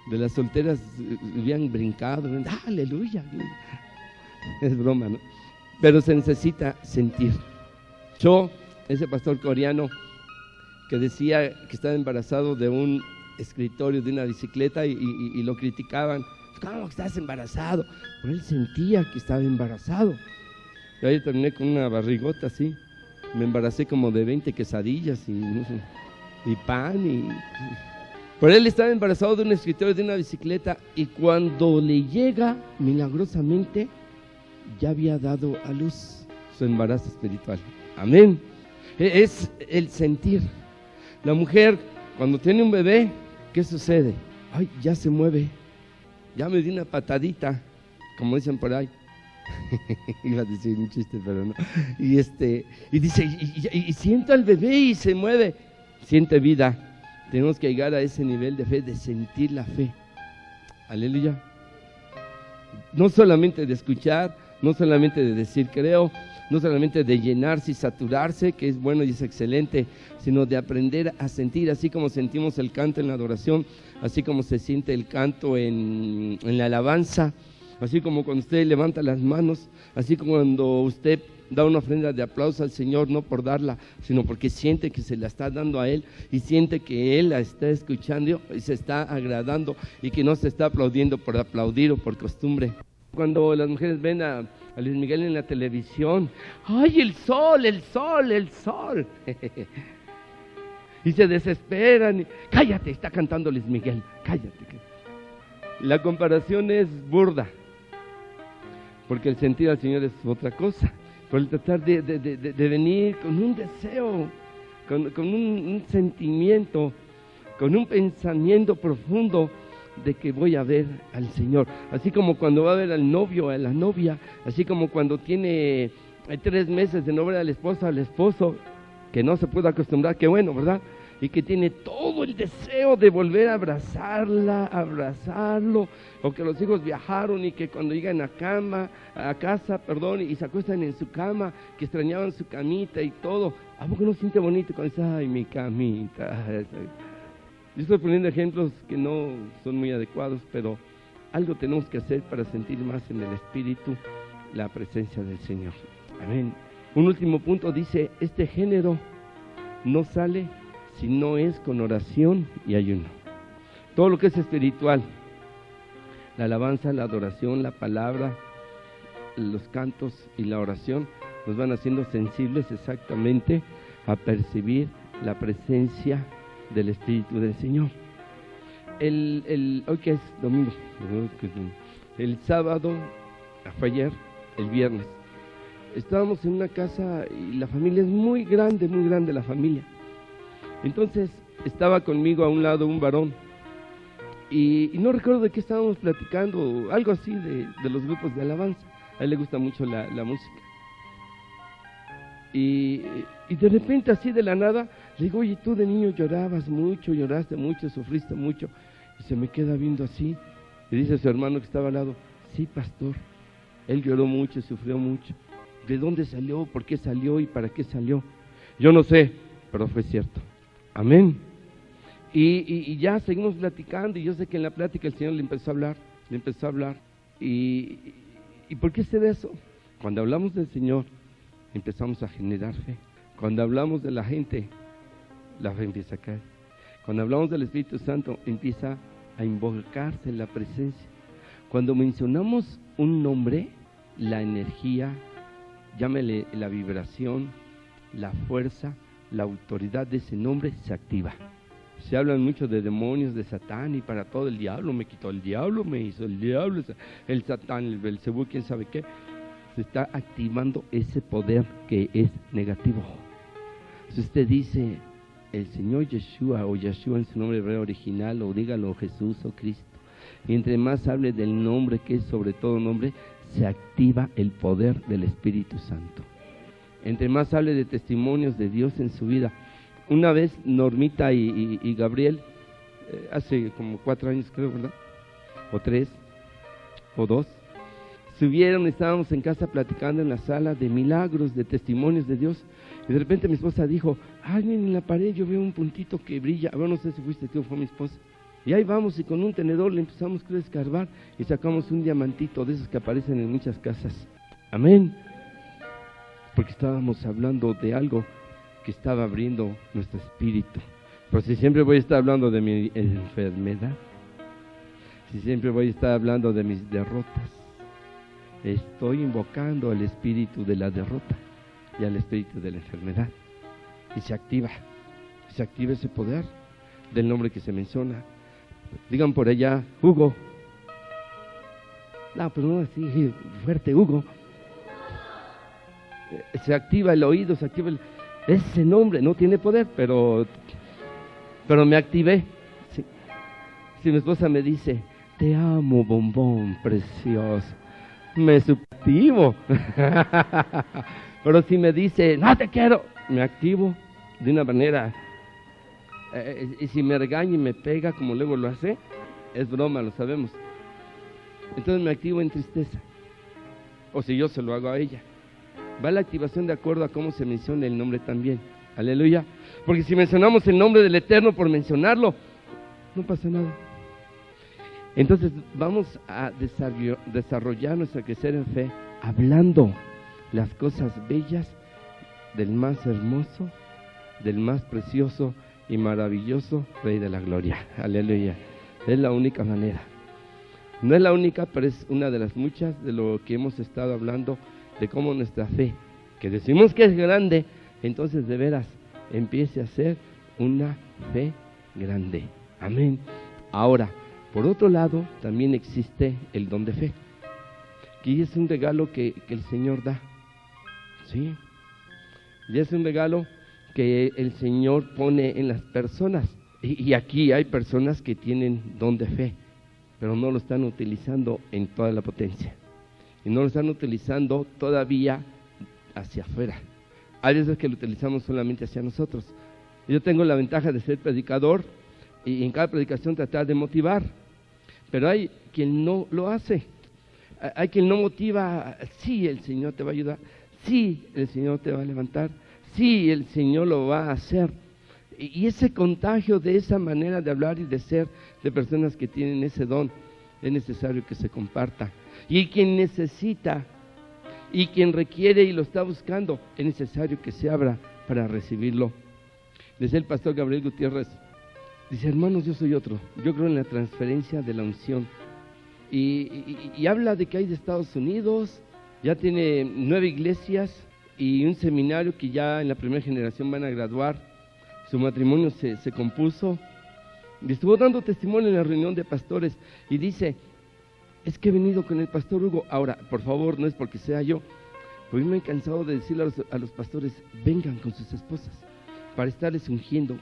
De las solteras habían brincado, aleluya. Es broma, ¿no? Pero se necesita sentir. Ese pastor coreano que decía que estaba embarazado de un escritorio de una bicicleta y lo criticaban. ¿Cómo que estás embarazado? Pero él sentía que estaba embarazado. Y ahí terminé con una barrigota así. Me embaracé como de 20 quesadillas y, no sé, y pan. Por él estaba embarazado de un escritorio, de una bicicleta, y cuando le llega, milagrosamente, ya había dado a luz su embarazo espiritual. Amén. Es el sentir. La mujer, cuando tiene un bebé, ¿qué sucede? Ay, ya se mueve, ya me di una patadita, como dicen por ahí. Iba a decir un chiste, pero no. Y dice, y siento al bebé y se mueve, siente vida. Tenemos que llegar a ese nivel de fe, de sentir la fe. Aleluya. No solamente de escuchar, no solamente de decir creo, no solamente de llenarse y saturarse, que es bueno y es excelente, sino de aprender a sentir, así como sentimos el canto en la adoración, así como se siente el canto en la alabanza, así como cuando usted levanta las manos, así como cuando usted da una ofrenda de aplauso al Señor, no por darla, sino porque siente que se la está dando a Él y siente que Él la está escuchando y se está agradando y que no se está aplaudiendo por aplaudir o por costumbre. Cuando las mujeres ven a Luis Miguel en la televisión, ¡ay, el sol, el sol, el sol! Y se desesperan. Y, cállate, está cantando Luis Miguel, cállate. La comparación es burda, porque el sentir al Señor es otra cosa. Por el tratar de venir con un deseo, con un sentimiento, con un pensamiento profundo de que voy a ver al Señor, así como cuando va a ver al novio, a la novia, así como cuando tiene 3 meses de no ver a la esposa, al esposo, que no se puede acostumbrar, que bueno, ¿verdad? Y que tiene todo el deseo de volver a abrazarla, abrazarlo, o que los hijos viajaron y que cuando llegan a casa, y se acuestan en su cama, que extrañaban su camita y todo. ¿A poco no siente bonito cuando dice, ay, mi camita? Yo estoy poniendo ejemplos que no son muy adecuados, pero algo tenemos que hacer para sentir más en el Espíritu la presencia del Señor. Amén. Un último punto dice, este género no sale si no es con oración y ayuno. Todo lo que es espiritual, la alabanza, la adoración, la palabra, los cantos y la oración, nos van haciendo sensibles exactamente a percibir la presencia del Espíritu del Señor. Hoy que es domingo, el sábado, fue ayer, el viernes, estábamos en una casa y la familia es muy grande la familia. Entonces estaba conmigo a un lado un varón y no recuerdo de qué estábamos platicando, algo así de los grupos de alabanza. A él le gusta mucho la música. Y de repente así de la nada le digo, oye, tú de niño llorabas mucho, lloraste mucho, sufriste mucho. Y se me queda viendo así y dice su hermano que estaba al lado, sí, pastor, él lloró mucho, sufrió mucho. ¿De dónde salió? ¿Por qué salió? ¿Y para qué salió? Yo no sé, pero fue cierto. Amén. Y ya seguimos platicando y yo sé que en la plática el Señor le empezó a hablar. ¿Y por qué se ve eso? Cuando hablamos del Señor, empezamos a generar fe. Cuando hablamos de la gente, la fe empieza a caer. Cuando hablamos del Espíritu Santo, empieza a invocarse la presencia. Cuando mencionamos un nombre, la energía, llámele la vibración, la fuerza, la autoridad de ese nombre se activa. Se hablan mucho de demonios, de Satán y para todo, el diablo me quitó, el diablo me hizo, el diablo, el Satán, el Belcebú, quién sabe qué. Se está activando ese poder que es negativo. Si usted dice el Señor Yeshua o Yeshua en su nombre hebreo original, o dígalo Jesús o Cristo, y entre más hable del nombre que es sobre todo nombre, se activa el poder del Espíritu Santo. Entre más hable de testimonios de Dios en su vida. Una vez Normita y Gabriel, hace como 4 años creo, ¿verdad? O 3, o 2, subieron, estábamos en casa platicando en la sala de milagros, de testimonios de Dios, y de repente mi esposa dijo, ay, miren en la pared yo veo un puntito que brilla. Bueno, no sé si fuiste tú o fue mi esposa. Y ahí vamos y con un tenedor le empezamos a escarbar y sacamos un diamantito de esos que aparecen en muchas casas. Amén. Porque estábamos hablando de algo que estaba abriendo nuestro espíritu. Pero si siempre voy a estar hablando de mi enfermedad, si siempre voy a estar hablando de mis derrotas, estoy invocando al espíritu de la derrota y al espíritu de la enfermedad. Y se activa ese poder del nombre que se menciona. Digan por allá, Hugo. No, pero no así fuerte, Hugo. Se activa el oído, se activa ese nombre. No tiene poder, pero me activé. Si mi esposa me dice, te amo, bombón precioso, me subactivo. Pero si me dice, no te quiero, me activo de una manera. Y si me regaña y me pega como luego lo hace, es broma, lo sabemos. Entonces me activo en tristeza. O si yo se lo hago a ella. Va la activación de acuerdo a cómo se menciona el nombre también. Aleluya. Porque si mencionamos el nombre del Eterno por mencionarlo, no pasa nada. Entonces vamos a desarrollar nuestro crecer en fe, hablando las cosas bellas del más hermoso, del más precioso y maravilloso Rey de la Gloria. Aleluya. Es la única manera. No es la única, pero es una de las muchas de lo que hemos estado hablando, de cómo nuestra fe, que decimos que es grande, entonces de veras empiece a ser una fe grande. Amén. Ahora, por otro lado, también existe el don de fe, que es un regalo que el Señor da. ¿Sí? Y es un regalo que el Señor pone en las personas. Y aquí hay personas que tienen don de fe, pero no lo están utilizando en toda la potencia. Y no lo están utilizando todavía hacia afuera. Hay veces que lo utilizamos solamente hacia nosotros. Yo tengo la ventaja de ser predicador y en cada predicación tratar de motivar. Pero hay quien no lo hace. Hay quien no motiva. Sí, el Señor te va a ayudar. Sí, el Señor te va a levantar. Sí, el Señor lo va a hacer. Y ese contagio de esa manera de hablar y de ser de personas que tienen ese don, es necesario que se comparta. Y quien necesita y quien requiere y lo está buscando, es necesario que se abra para recibirlo. Decía el pastor Gabriel Gutiérrez, dice, hermanos, yo soy otro. Yo creo en la transferencia de la unción. Y habla de que hay de Estados Unidos, ya tiene 9 iglesias y un seminario que ya en la primera generación van a graduar. Su matrimonio se compuso y estuvo dando testimonio en la reunión de pastores y dice, es que he venido con el pastor Hugo. Ahora, por favor, no es porque sea yo, pero yo me he cansado de decirle a los pastores, vengan con sus esposas para estarles ungiendo.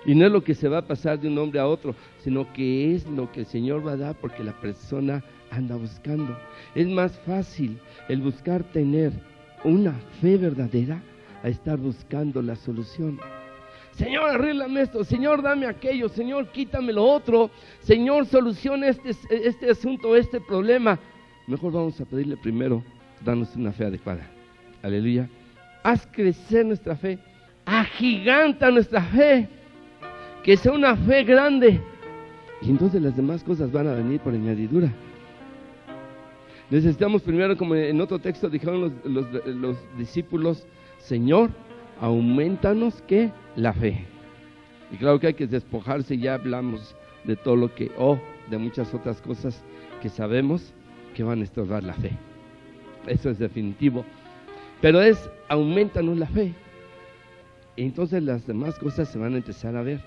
Y no es lo que se va a pasar de un hombre a otro, sino que es lo que el Señor va a dar porque la persona anda buscando. Es más fácil el buscar tener una fe verdadera a estar buscando la solución. Señor, arréglame esto, Señor, dame aquello, Señor, quítame lo otro, Señor, soluciona este asunto, este problema. Mejor vamos a pedirle primero, danos una fe adecuada. Aleluya. Haz crecer nuestra fe, agiganta nuestra fe, que sea una fe grande. Y entonces las demás cosas van a venir por añadidura. Necesitamos primero, como en otro texto dijeron los discípulos, Señor, aumentanos ¿qué? La fe. Y claro que hay que despojarse, y ya hablamos de todo lo que, de muchas otras cosas que sabemos que van a estorbar la fe. Eso es definitivo. Pero es, aumentanos la fe. Y entonces las demás cosas se van a empezar a ver,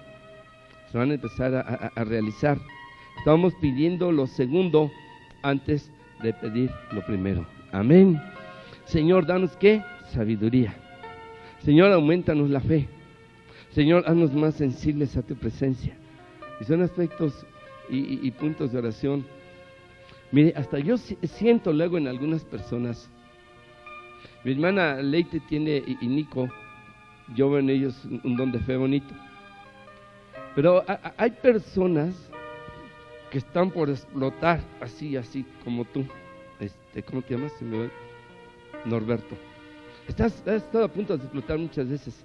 se van a empezar a realizar. Estamos pidiendo lo segundo antes de pedir lo primero. Amén. Señor, danos ¿qué? Sabiduría. Señor, aumentanos la fe. Señor, haznos más sensibles a tu presencia. Y son aspectos y puntos de oración. Mire, hasta yo siento luego en algunas personas. Mi hermana Leite tiene y Nico, yo veo en ellos un don de fe bonito. Pero hay personas que están por explotar, así como tú. ¿Cómo te llamas? Norberto. Has estado a punto de explotar muchas veces,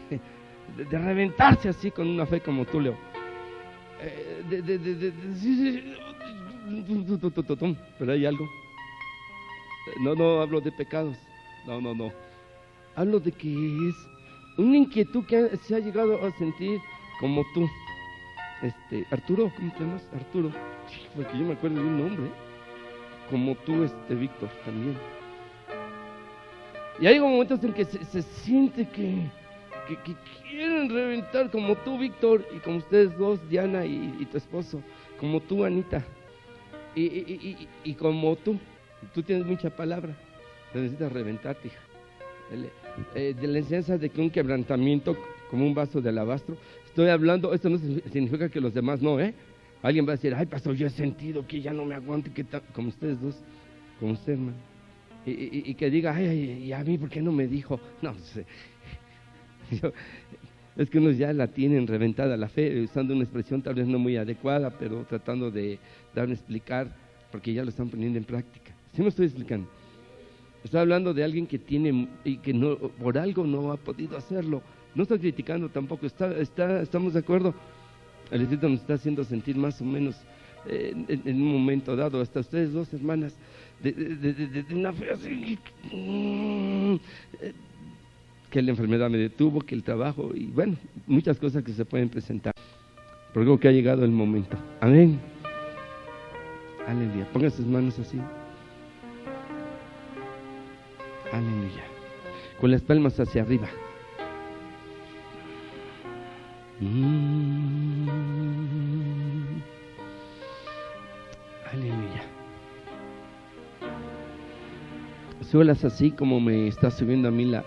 de reventarse así con una fe como tú, Leo. Pero hay algo. No hablo de pecados. No. Hablo de que es una inquietud que se ha llegado a sentir como tú. Arturo, ¿cómo te llamas? Arturo, porque yo me acuerdo de un nombre, como tú, Víctor, también. Y hay momentos en que se siente que quieren reventar, como tú, Víctor, y como ustedes dos, Diana y tu esposo, como tú, Anita, y como tú tienes mucha palabra, necesitas reventarte, hija. De la enseñanza de que un quebrantamiento como un vaso de alabastro, estoy hablando, esto no significa que los demás no, alguien va a decir, ay, pastor, yo he sentido que ya no me aguanto, que como ustedes dos, como usted, hermano, y que diga, ay, ¿y a mí por qué no me dijo? No sé, es que unos ya la tienen reventada la fe, usando una expresión tal vez no muy adecuada, pero tratando de dar a explicar, porque ya lo están poniendo en práctica. ¿Sí me estoy explicando? Estoy hablando de alguien que tiene y que no, por algo no ha podido hacerlo. No estoy criticando tampoco, estamos de acuerdo. El Espíritu nos está haciendo sentir más o menos en un momento dado, hasta ustedes dos hermanas, de una fe así, que la enfermedad me detuvo, que el trabajo, y bueno, muchas cosas que se pueden presentar. Pero creo que ha llegado el momento. Amén. Aleluya. Pongan sus manos así. Aleluya. Con las palmas hacia arriba. Aleluya. Súbelas así como me está subiendo a mí la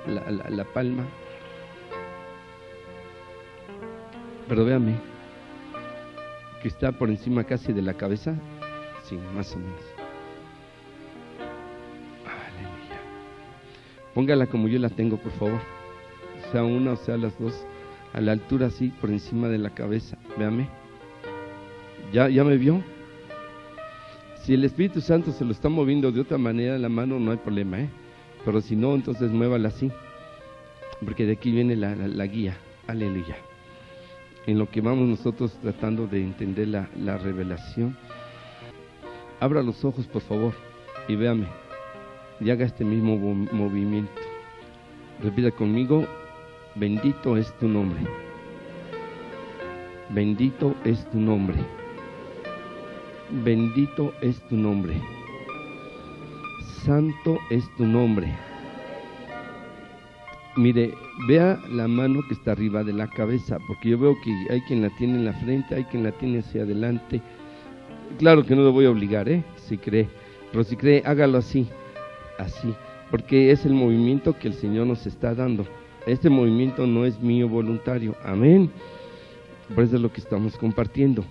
palma. Pero véame, que está por encima casi de la cabeza. Sí, más o menos. Aleluya. Póngala como yo la tengo, por favor. Sea una o sea las dos. A la altura así, por encima de la cabeza. Véame. ¿Ya me vio? Si el Espíritu Santo se lo está moviendo de otra manera la mano, no hay problema, pero si no, entonces muévala así, porque de aquí viene la guía. Aleluya. En lo que vamos nosotros tratando de entender la revelación. Abra los ojos, por favor, y véame, y haga este mismo movimiento. Repita conmigo: bendito es tu nombre. Bendito es tu nombre. Bendito es tu nombre. Santo es tu nombre. Mire, vea la mano que está arriba de la cabeza, porque yo veo que hay quien la tiene en la frente, hay quien la tiene hacia adelante. Claro que no lo voy a obligar, si cree, pero si cree, hágalo así, porque es el movimiento que el Señor nos está dando. Este movimiento no es mío voluntario, amén. Por eso es lo que estamos compartiendo,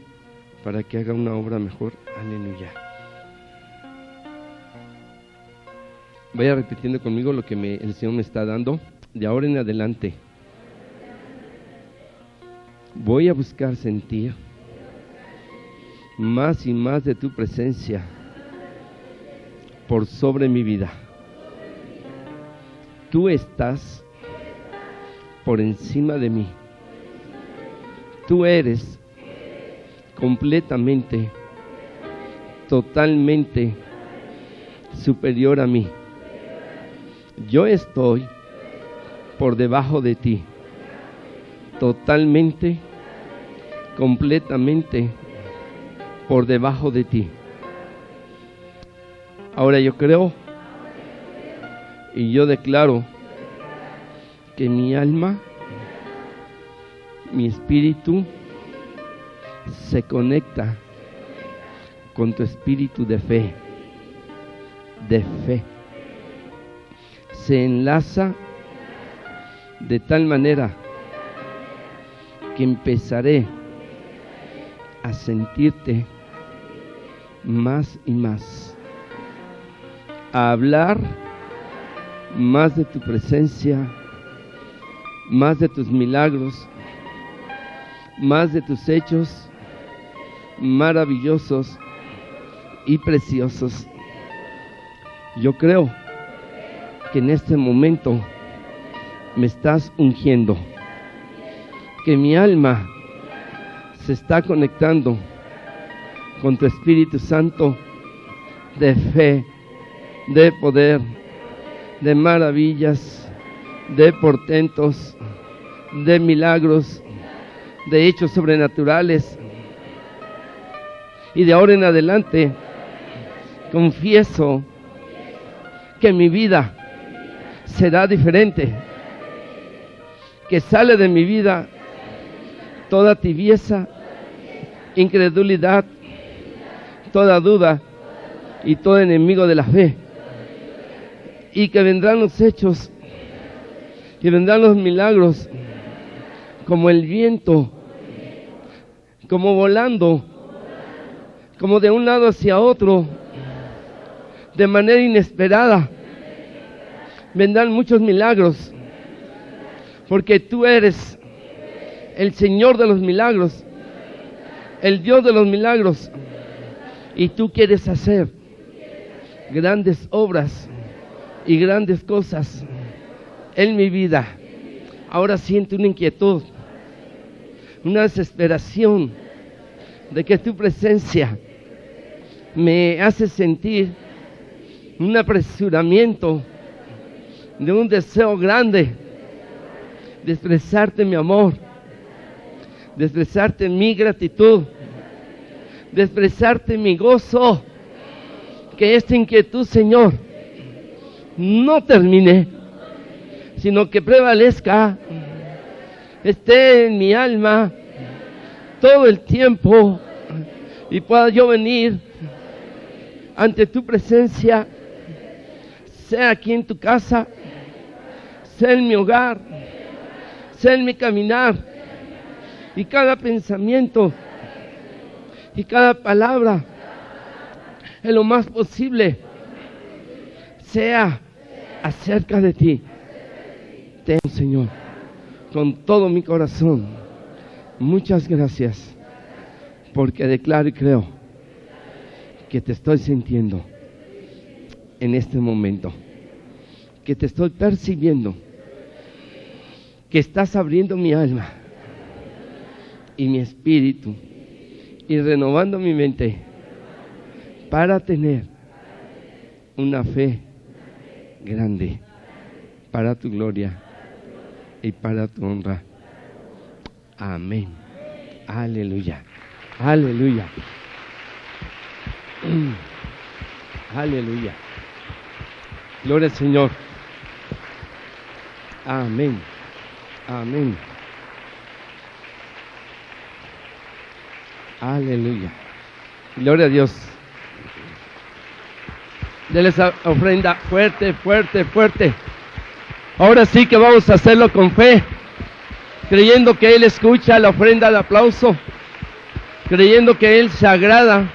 para que haga una obra mejor. Aleluya. Vaya repitiendo conmigo lo que el Señor me está dando. De ahora en adelante voy a buscar sentir más y más de tu presencia por sobre mi vida. Tú estás por encima de mí. Tú eres completamente, totalmente superior a mí. Yo estoy por debajo de ti, totalmente, completamente por debajo de ti. Ahora yo creo y yo declaro que mi alma, mi espíritu se conecta con tu espíritu de fe, se enlaza de tal manera que empezaré a sentirte más y más, a hablar más de tu presencia, más de tus milagros, más de tus hechos maravillosos y preciosos. Yo creo que en este momento me estás ungiendo, que mi alma se está conectando con tu Espíritu Santo de fe, de poder, de maravillas, de portentos, de milagros, de hechos sobrenaturales, Y de ahora en adelante confieso que mi vida será diferente, que sale de mi vida toda tibieza, incredulidad, toda duda y todo enemigo de la fe, y que vendrán los hechos, que vendrán los milagros como el viento, como volando, como de un lado hacia otro, de manera inesperada. Vendrán muchos milagros, porque tú eres el Señor de los milagros, el Dios de los milagros, y tú quieres hacer grandes obras y grandes cosas en mi vida. Ahora siento una inquietud, una desesperación de que tu presencia me hace sentir un apresuramiento de un deseo grande de expresarte mi amor, de expresarte mi gratitud, de expresarte mi gozo. Que esta inquietud, Señor, no termine, sino que prevalezca, esté en mi alma todo el tiempo, y pueda yo venir ante tu presencia, sea aquí en tu casa, sea en mi hogar, sea en mi caminar, y cada pensamiento y cada palabra, en lo más posible, sea acerca de ti. Te amo, Señor, con todo mi corazón. Muchas gracias, porque declaro y creo que te estoy sintiendo en este momento, que te estoy percibiendo, que estás abriendo mi alma y mi espíritu y renovando mi mente para tener una fe grande para tu gloria y para tu honra. Amén. Aleluya. Aleluya. Aleluya. Gloria al Señor. Amén. Amén. Aleluya. Gloria a Dios. Denle esa ofrenda fuerte, fuerte, fuerte. Ahora sí que vamos a hacerlo con fe, creyendo que Él escucha la ofrenda de aplauso, creyendo que Él se agrada.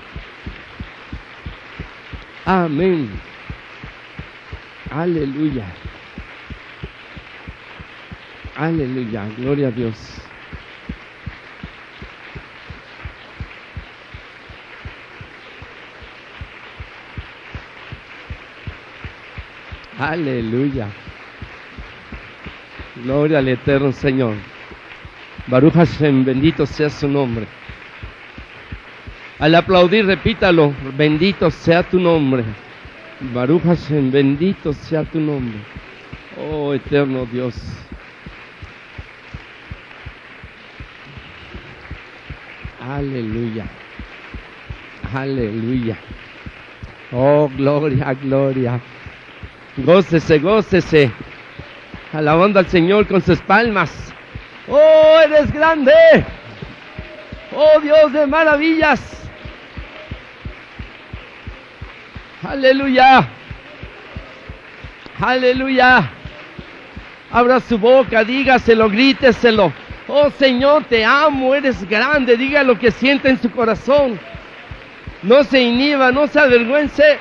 Amén. Aleluya. Aleluya. Gloria a Dios. Aleluya. Gloria al eterno Señor. Baruch Hashem, bendito sea su nombre. Al aplaudir, repítalo: bendito sea tu nombre. Baruch Hashem, bendito sea tu nombre. Oh eterno Dios. Aleluya. Aleluya. Oh, gloria, gloria. Gócese, gócese, alabando al Señor con sus palmas. ¡Oh, eres grande! ¡Oh, Dios de maravillas! ¡Aleluya! ¡Aleluya! Abra su boca, dígaselo, gríteselo. ¡Oh, Señor, te amo, eres grande! Diga lo que siente en su corazón. No se inhiba, no se avergüence.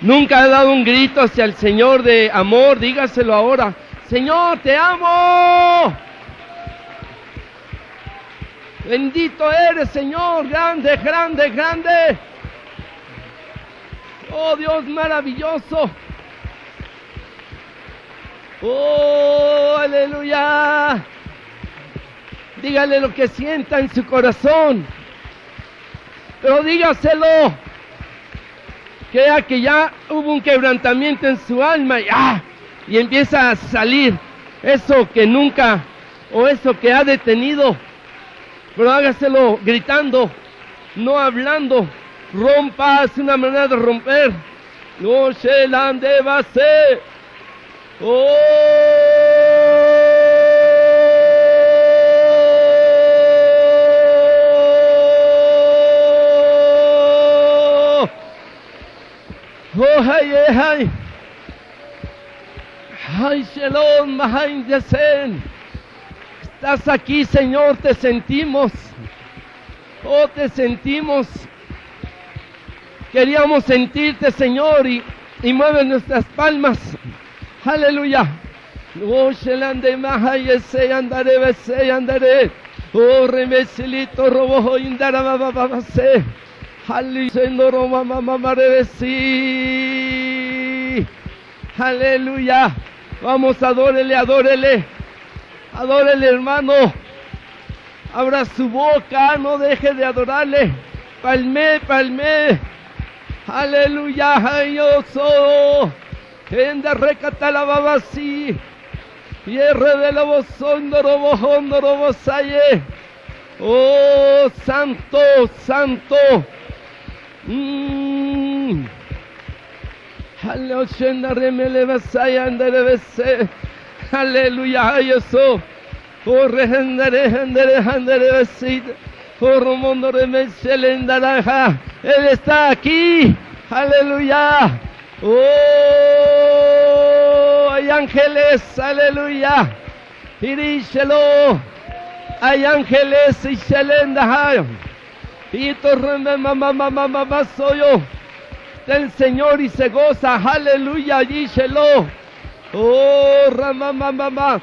Nunca ha dado un grito hacia el Señor de amor, dígaselo ahora: Señor, te amo. Bendito eres, Señor, grande, grande, grande. Oh, Dios maravilloso. Oh, aleluya. Dígale lo que sienta en su corazón, pero dígaselo. Crea que ya hubo un quebrantamiento en su alma y empieza a salir eso que nunca, o eso que ha detenido pero hágaselo gritando, no hablando. Rompa, es una manera de romper. No se la deba ser. Oh, ay. Ay, Shalom, behind the scene. Estás aquí, Señor, te sentimos. Oh, te sentimos. Queríamos sentirte, Señor, y mueve nuestras palmas. Aleluya. Oh, Shelande, Mahai, ese andaré. Oh, remesilito, robo, indara, babase. Aleluya. Vamos, adórele, hermano. Abra su boca, no deje de adorarle. Palme. Aleluya, yo soy. Enda recata la babasi. Hierre de la bozondoro saye. Oh, santo. Aleluya, yo soy. Oh, Él está aquí. Aleluya. Oh, hay ángeles. Aleluya. Iríshelo. Hay ángeles y shelenda. Y torreme mamá soy yo. Del Señor y se goza. Aleluya. Iríshelo. Oh, ramamamama.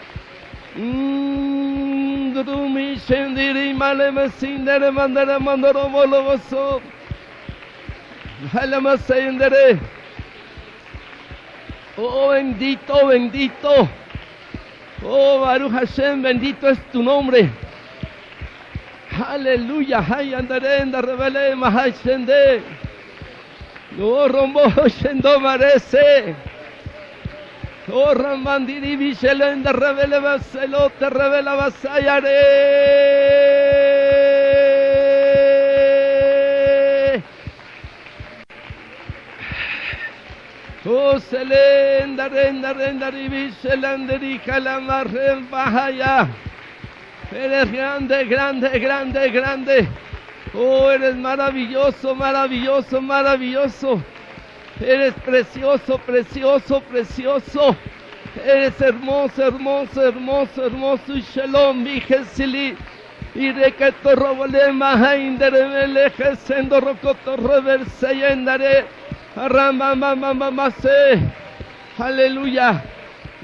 Drumi shendiri male mesindere mandere mandoro moloso. Alamasendere. Oh, bendito. Oh, Baruch Hashem, bendito es tu nombre. Aleluya. Hay andaré en la rebele mahashende. No rombo shendo marece. Oh, Ramandiri Vishelenda revela vaselo te revela vasayare. Oh, selenda renda Vishelanderi calamarren bahaya. Eres grande. Oh, eres maravilloso. Eres precioso. Eres hermoso. Shalom, Vigesili. Y de que te robolema, Hainderemele, Gesendo Rocoto, Reverse, Yendare, Ramamamamase. Aleluya.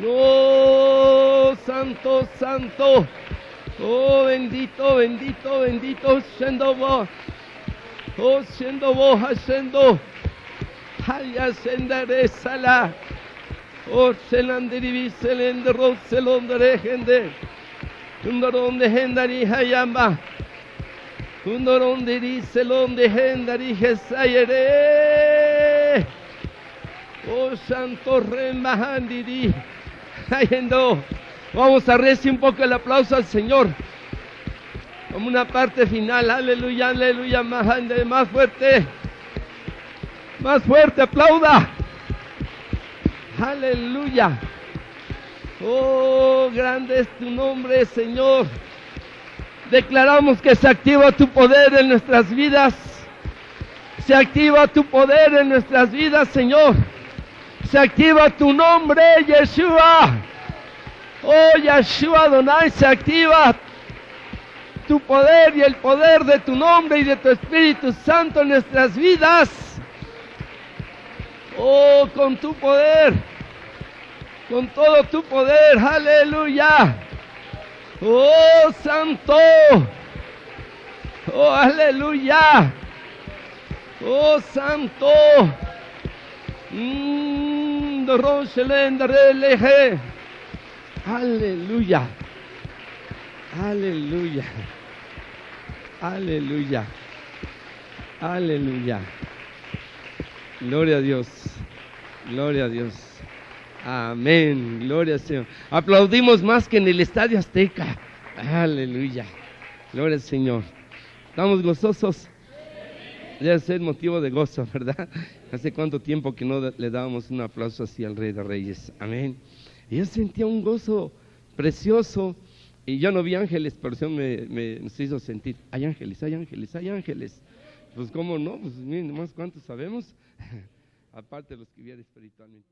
Oh, santo. Oh, bendito. Shendo vos. Oh, Shendo vos, Hashendo. Haya sendare sala. Oh, selandiri selendro selondre gente. Undoronde hendari hayamba. Undoronde selonde hendari gesayere. Oh, santo remahandiri. Hayendo. Vamos a recibir un poco el aplauso al Señor. Como una parte final. Aleluya. Mahande, más fuerte. Más fuerte, aplauda. Aleluya. Oh, grande es tu nombre, Señor. Declaramos que se activa tu poder en nuestras vidas. Se activa tu poder en nuestras vidas, Señor. Se activa tu nombre, Yeshua. Oh, Yeshua Adonai, se activa tu poder y el poder de tu nombre y de tu Espíritu Santo en nuestras vidas. Oh, con tu poder, con todo tu poder, aleluya. Oh, santo. Oh, aleluya. Oh, santo. Aleluya. Gloria a Dios. Amén. Gloria al Señor. Aplaudimos más que en el Estadio Azteca. Aleluya. Gloria al Señor. ¿Estamos gozosos? Debe ser motivo de gozo, ¿verdad? Hace cuánto tiempo que no le dábamos un aplauso así al Rey de Reyes. Amén. Y yo sentía un gozo precioso. Y yo no vi ángeles, pero eso me hizo sentir, hay ángeles, hay ángeles, hay ángeles. Pues cómo no, pues miren nomás cuántos sabemos, aparte de los que vienen espiritualmente.